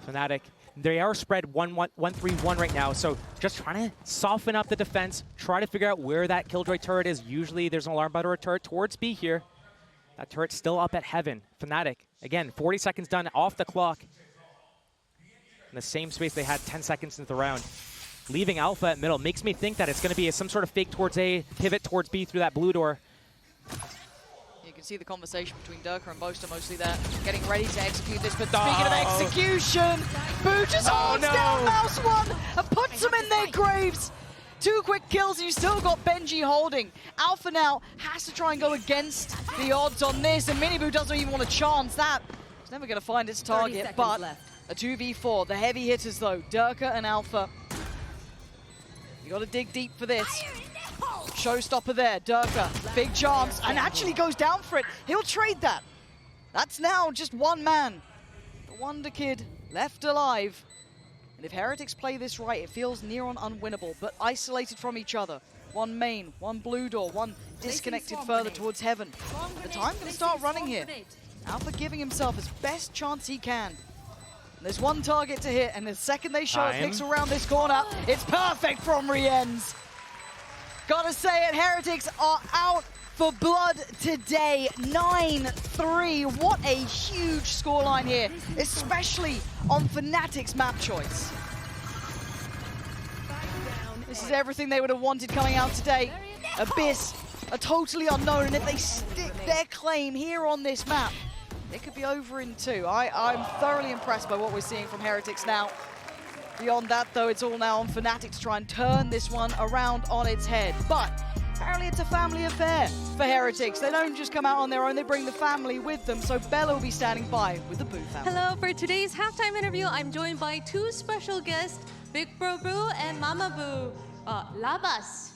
Fnatic, they are spread 1-3-1 right now, so just trying to soften up the defense, try to figure out where that Killjoy turret is. Usually there's an alarm bot or a turret towards B here. That turret's still up at heaven. Fnatic, again, 40 seconds done off the clock. In the same space they had 10 seconds into the round. Leaving Alpha at middle makes me think that it's going to be some sort of fake towards A, pivot towards B through that blue door. You can see the conversation between Durka and Boaster mostly there, getting ready to execute this, but speaking of execution, Boo just holds down Mouse 1 and puts them in their graves. 2 quick kills and you still got Benji holding. Alpha now has to try and go against the odds on this, and Miniboo doesn't even want to chance that. It's never going to find its target, but a 2v4. The heavy hitters though, Durka and Alpha. You got to dig deep for this. Showstopper there, Durka, big chance, and actually goes down for it. He'll trade that. That's now just one man. The Wonder Kid left alive. And if Heretics play this right, it feels near on unwinnable, but isolated from each other. One main, one blue door, one disconnected further towards heaven. The time's going to start running here. Alpha giving himself his best chance he can. And there's one target to hit, and the second they show it picks around this corner, it's perfect from Rien's. Gotta say it, Heretics are out for blood today. 9-3. What a huge scoreline here, especially on Fnatic's map choice. This is everything they would have wanted coming out today. Abyss, a totally unknown, and if they stick their claim here on this map, it could be over in 2. I'm thoroughly impressed by what we're seeing from Heretics now. Beyond that, though, it's all now on Fnatic to try and turn this one around on its head. But apparently it's a family affair for Heretics. They don't just come out on their own, they bring the family with them. So Bella will be standing by with the Boo family. Hello, for today's halftime interview, I'm joined by two special guests, Big Bro Boo and Mama Boo. Labas.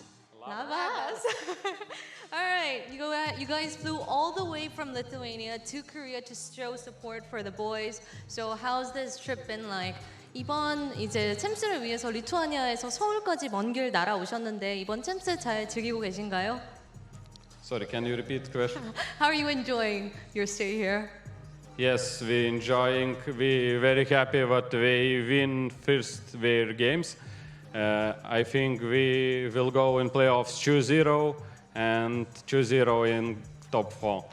Labas. All right, you guys flew all the way from Lithuania to Korea to show support for the boys. So how's this trip been like? 이번 이제 챔스를 위해서 리투아니아에서 서울까지 먼 길 날아오셨는데 이번 챔스 잘 즐기고 계신가요? Sorry, can you repeat the question? How are you enjoying your stay here? Yes, we enjoying. We very happy that we win first their games. I think we will go in playoffs 2-0 and 2-0 in top 4.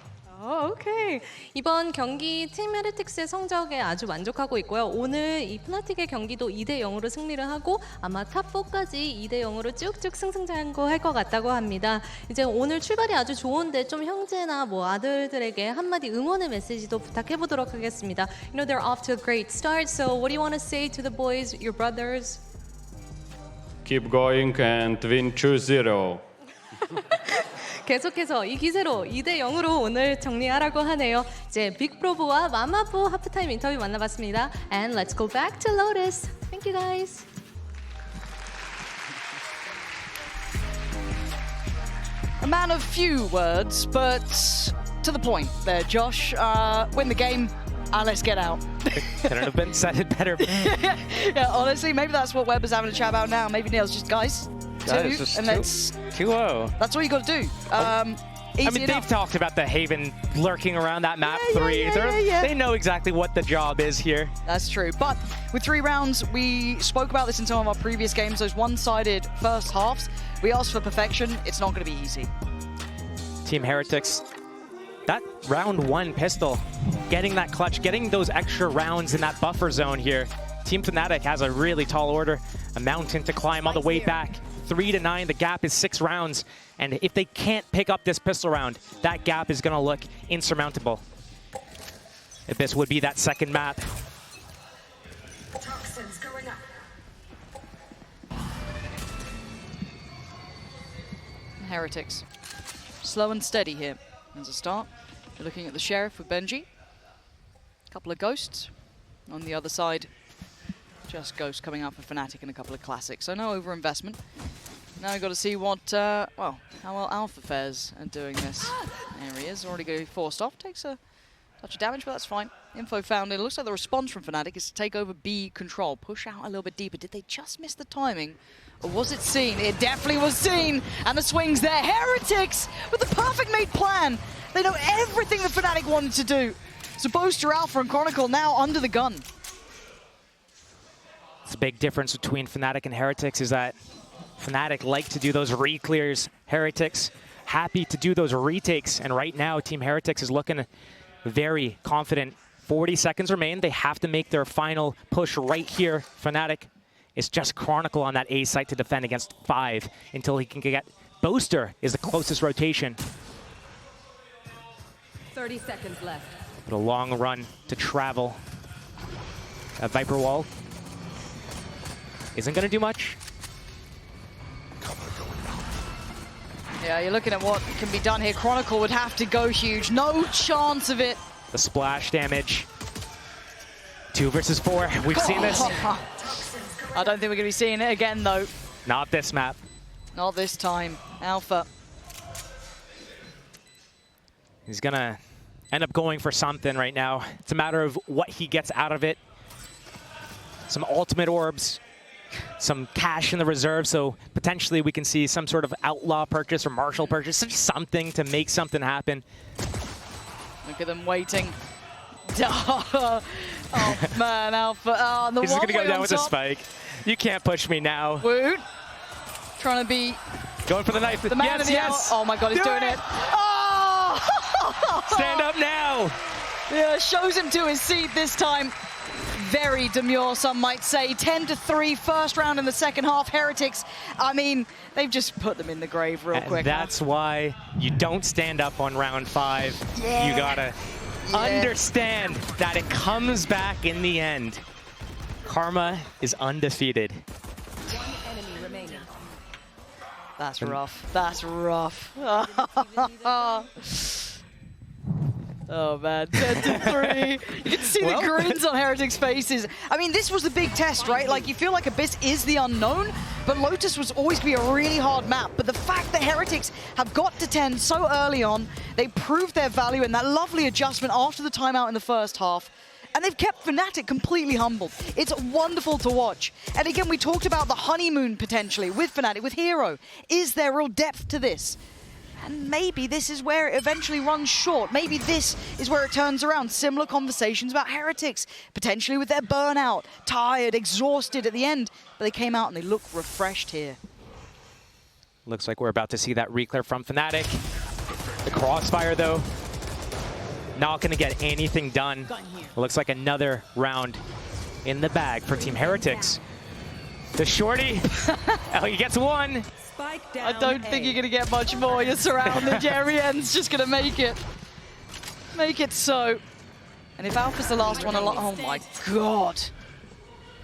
오케이. 이번 경기 팀 헤르틱스의 성적에 아주 만족하고 있고요. 오늘 이 프나틱의 경기도 2대0으로 승리를 하고 아마 탑4까지 2대0으로 쭉쭉 승승장구할 것 같다고 합니다. 이제 오늘 출발이 아주 좋은데 좀 형제나 뭐 아들들에게 한마디 응원의 메시지도 부탁해 보도록 하겠습니다. You know they're off to a great start. So what do you want to say to the boys, your brothers? Keep going and win 2-0. 계속해서 이 기세로 2대0으로 오늘 정리하라고 하네요. 이제 빅브로브와 마마부 하프타임 인터뷰 만나봤습니다. And let's go back to Lotus. Thank you guys. A man of few words, but to the point there, Josh. Win the game, and let's get out. Couldn't have been said it better. Yeah, honestly, maybe that's what Webber's having a chat about now. Maybe Neil's just, guys, let's 2-0. That's all you got to do. I mean, they've talked about the Haven lurking around that map 3. They know exactly what the job is here. That's true. But with 3 rounds, we spoke about this in some of our previous games, those one-sided first halves. We asked for perfection. It's not going to be easy. Team Heretics, that round 1 pistol, getting that clutch, getting those extra rounds in that buffer zone here. Team Fnatic has a really tall order, a mountain to climb on the way back. 3-9, the gap is 6 rounds. And if they can't pick up this pistol round, that gap is going to look insurmountable. If this would be that second map. Toxins going up. Heretics. Slow and steady here as a start. You're looking at the Sheriff with Benji. A couple of Ghosts. On the other side, just Ghosts coming out for Fnatic and a couple of Classics. So no overinvestment. Now we've got to see what, how well Alpha fares are doing this. There he is, already going to be forced off. Takes a touch of damage, but that's fine. Info found. It looks like the response from Fnatic is to take over B control. Push out a little bit deeper. Did they just miss the timing? Or was it seen? It definitely was seen. And the swings there. Heretics with the perfect made plan. They know everything that Fnatic wanted to do. So Boaster, Alpha, and Chronicle now under the gun. The big difference between Fnatic and Heretics is that Fnatic like to do those re-clears. Heretics happy to do those retakes. And right now, Team Heretics is looking very confident. 40 seconds remain. They have to make their final push right here. Fnatic is just Chronicle on that A site to defend against 5 until he can get... Boaster is the closest rotation. 30 seconds left. But a long run to travel. That Viper Wall isn't going to do much. Yeah, you're looking at what can be done here. Chronicle would have to go huge. No chance of it. The splash damage. 2 versus 4. We've seen this. I don't think we're going to be seeing it again, though. Not this map. Not this time. Alpha. He's going to end up going for something right now. It's a matter of what he gets out of it. Some ultimate orbs. Some cash in the reserve, so potentially we can see some sort of outlaw purchase or martial purchase, just something to make something happen. Look at them waiting. Oh man, Alpha. Oh, and the He's just gonna go down with a top. spike. You can't push me now. Woot. Trying to be... Going for the knife. The man Yes. Oh my god, he's doing it. Oh! Stand up now. Yeah, shows him to his seat this time. Very demure, some might say. 10-3, first round in the second half. Heretics, I mean, they've just put them in the grave real quick. That's why you don't stand up on round 5. Yeah. You gotta understand that it comes back in the end. Karma is undefeated. That's rough. That's rough. Oh man, 10-3. You can see the grins on Heretics' faces. I mean, this was the big test, right? Like, you feel like Abyss is the unknown, but Lotus was always going to be a really hard map. But the fact that Heretics have got to 10 so early on, they proved their value in that lovely adjustment after the timeout in the first half. And they've kept Fnatic completely humbled. It's wonderful to watch. And again, we talked about the honeymoon potentially with Fnatic, with Hero. Is there real depth to this? And maybe this is where it eventually runs short. Maybe this is where it turns around. Similar conversations about Heretics, potentially with their burnout, tired, exhausted at the end. But they came out and they look refreshed here. Looks like we're about to see that reclear from Fnatic. The crossfire, though, not going to get anything done. Looks like another round in the bag for Team Heretics. The shorty, oh, he gets one. I don't think you're going to get much more. You're surrounded. Jerry N's just going to make it. Make it so. And if Alpha's the last one along, oh my god.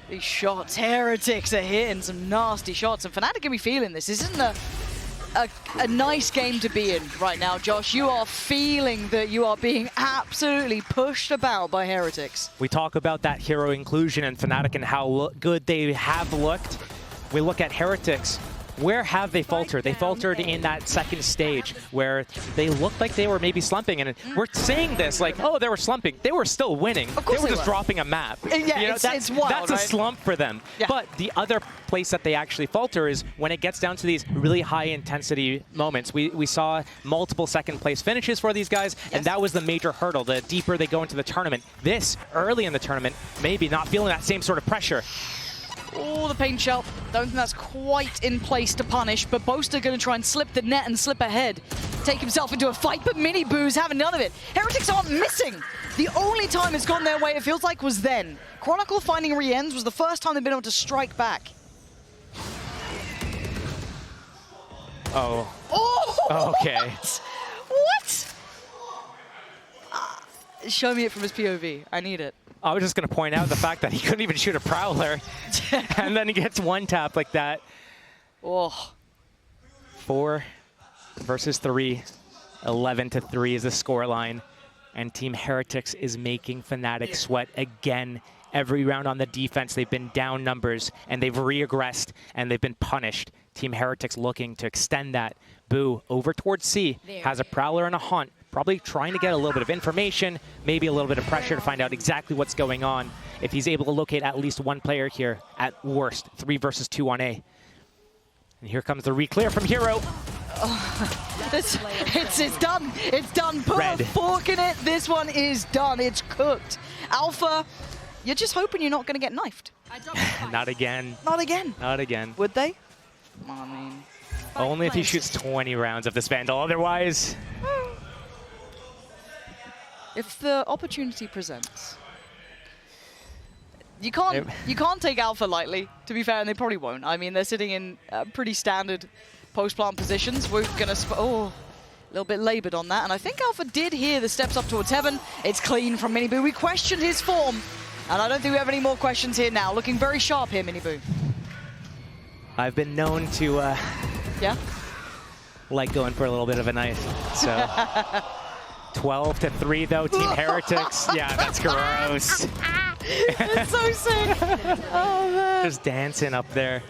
These shots, Heretics are hitting some nasty shots. And Fnatic can be feeling this. This isn't a nice game to be in right now, Josh. You are feeling that you are being absolutely pushed about by Heretics. We talk about that hero inclusion and Fnatic and how good they have looked. We look at Heretics. Where have they faltered? They faltered in that second stage where they looked like they were maybe slumping. And we're saying this like, oh, they were slumping. They were still winning. Of course they were just dropping a map. Yeah, you know, it's wild, that's right? a slump for them. Yeah. But the other place that they actually falter is when it gets down to these really high intensity moments. We saw multiple second place finishes for these guys, and that was the major hurdle. The deeper they go into the tournament, this early in the tournament, maybe not feeling that same sort of pressure. Oh, the pain shell. Don't think that's quite in place to punish, but Boaster going to try and slip the net and slip ahead. Take himself into a fight, but Miniboo's having none of it. Heretics aren't missing. The only time it's gone their way, it feels like, was then. Chronicle finding Rienz was the first time they've been able to strike back. Oh. Oh! Okay. What? Show me it from his POV. I need it. I was just going to point out the fact that he couldn't even shoot a Prowler, and then he gets one tap like that. Oh. 4 versus 3. 11-3 is the scoreline. And Team Heretics is making Fnatic sweat again. Every round on the defense, they've been down numbers, and they've regressed, and they've been punished. Team Heretics looking to extend that. Boo over towards C, has a Prowler and a Haunt. Probably trying to get a little bit of information, maybe a little bit of pressure to find out exactly what's going on. If he's able to locate at least one player here, at worst, 3 versus 2 on A. And here comes the reclear from Hero. Oh, it's done. It's done. Put a fork in it. This one is done. It's cooked. Alpha, you're just hoping you're not going to get knifed. Not again. Not again. Not again. Would they? I mean, only if he shoots 20 rounds of this Vandal. Otherwise, if the opportunity presents, you can't take Alpha lightly, to be fair, and they probably won't. I mean, they're sitting in pretty standard post-plant positions. We're going to... Oh, a little bit labored on that. And I think Alpha did hear the steps up towards Heaven. It's clean from Miniboo. We questioned his form, and I don't think we have any more questions here now. Looking very sharp here, Miniboo. I've been known to like going for a little bit of a knife. So 12-3 though, Team Heretics. Yeah, that's gross. It's so sick. Oh man. Just dancing up there.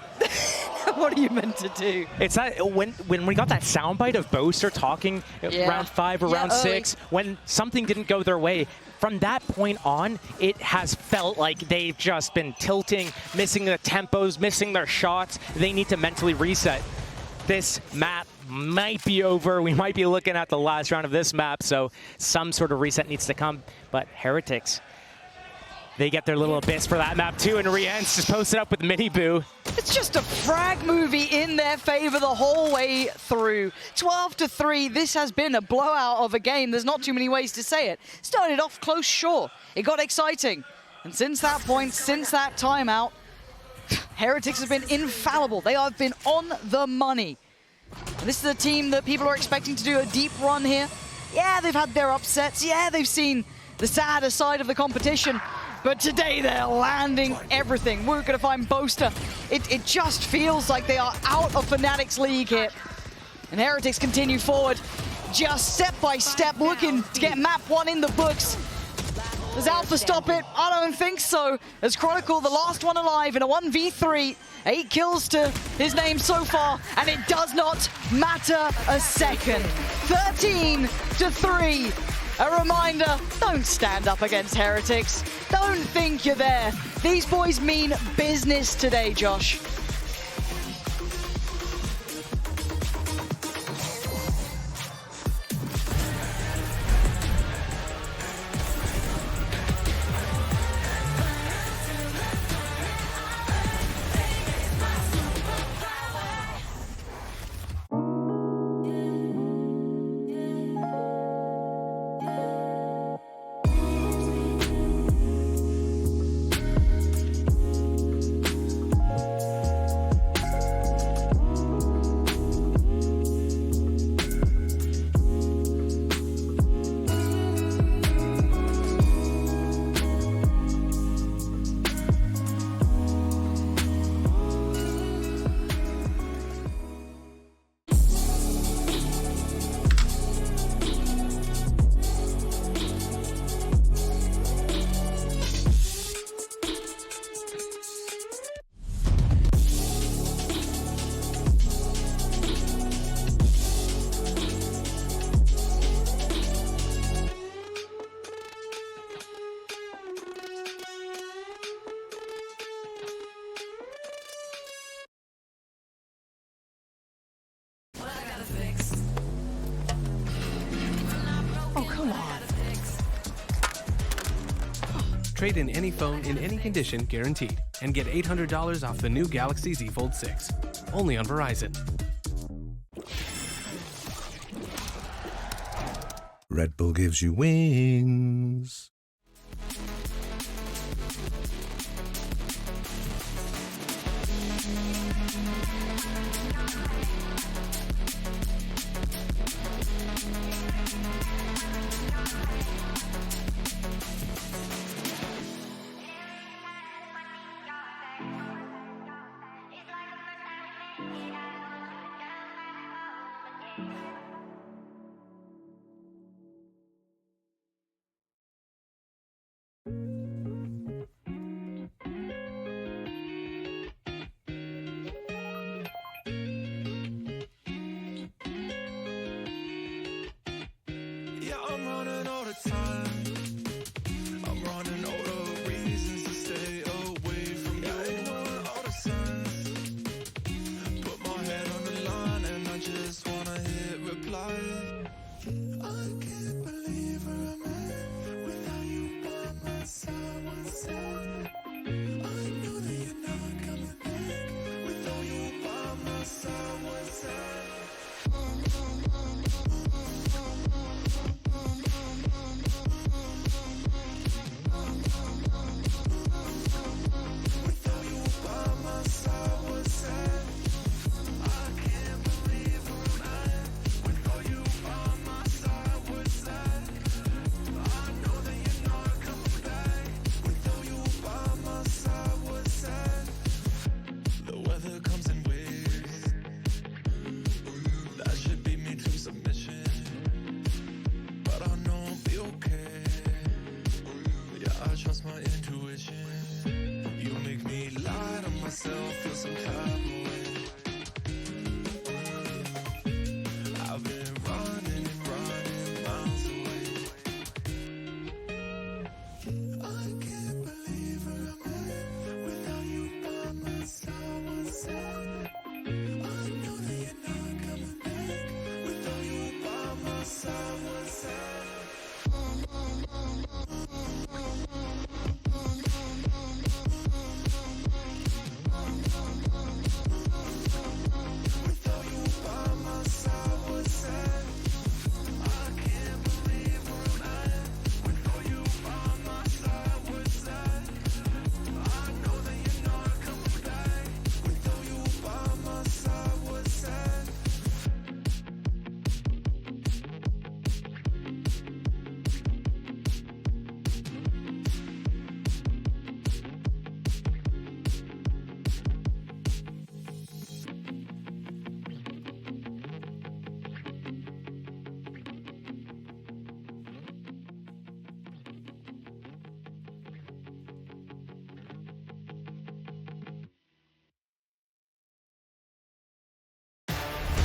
What are you meant to do? It's that when we got that soundbite of Boaster talking round 5 or round 6, when something didn't go their way. From that point on, it has felt like they've just been tilting, missing the tempos, missing their shots. They need to mentally reset. This map might be over. We might be looking at the last round of this map, so some sort of reset needs to come. But Heretics, they get their little abyss for that map too, and Rienz just posted up with Miniboo. It's just a frag movie in their favor the whole way through. 12-3, this has been a blowout of a game. There's not too many ways to say it. Started off close, sure. It got exciting. And since that point, since that timeout, Heretics has been infallible. They have been on the money. And this is a team that people are expecting to do a deep run here. Yeah, they've had their upsets. Yeah, they've seen the sadder side of the competition. But today they're landing everything. We're going to find Boaster. It just feels like they are out of Fnatic's league here. And Heretics continue forward, just step by step, looking to get map 1 in the books. Does Alpha stop it? I don't think so. As Chronicle, the last one alive in a 1v3. 8 kills to his name so far, and it does not matter a second. 13-3. A reminder, don't stand up against Heretics. Don't think you're there. These boys mean business today, Josh. Trade in any phone in any condition guaranteed and get $800 off the new Galaxy Z Fold 6. Only on Verizon. Red Bull gives you wings.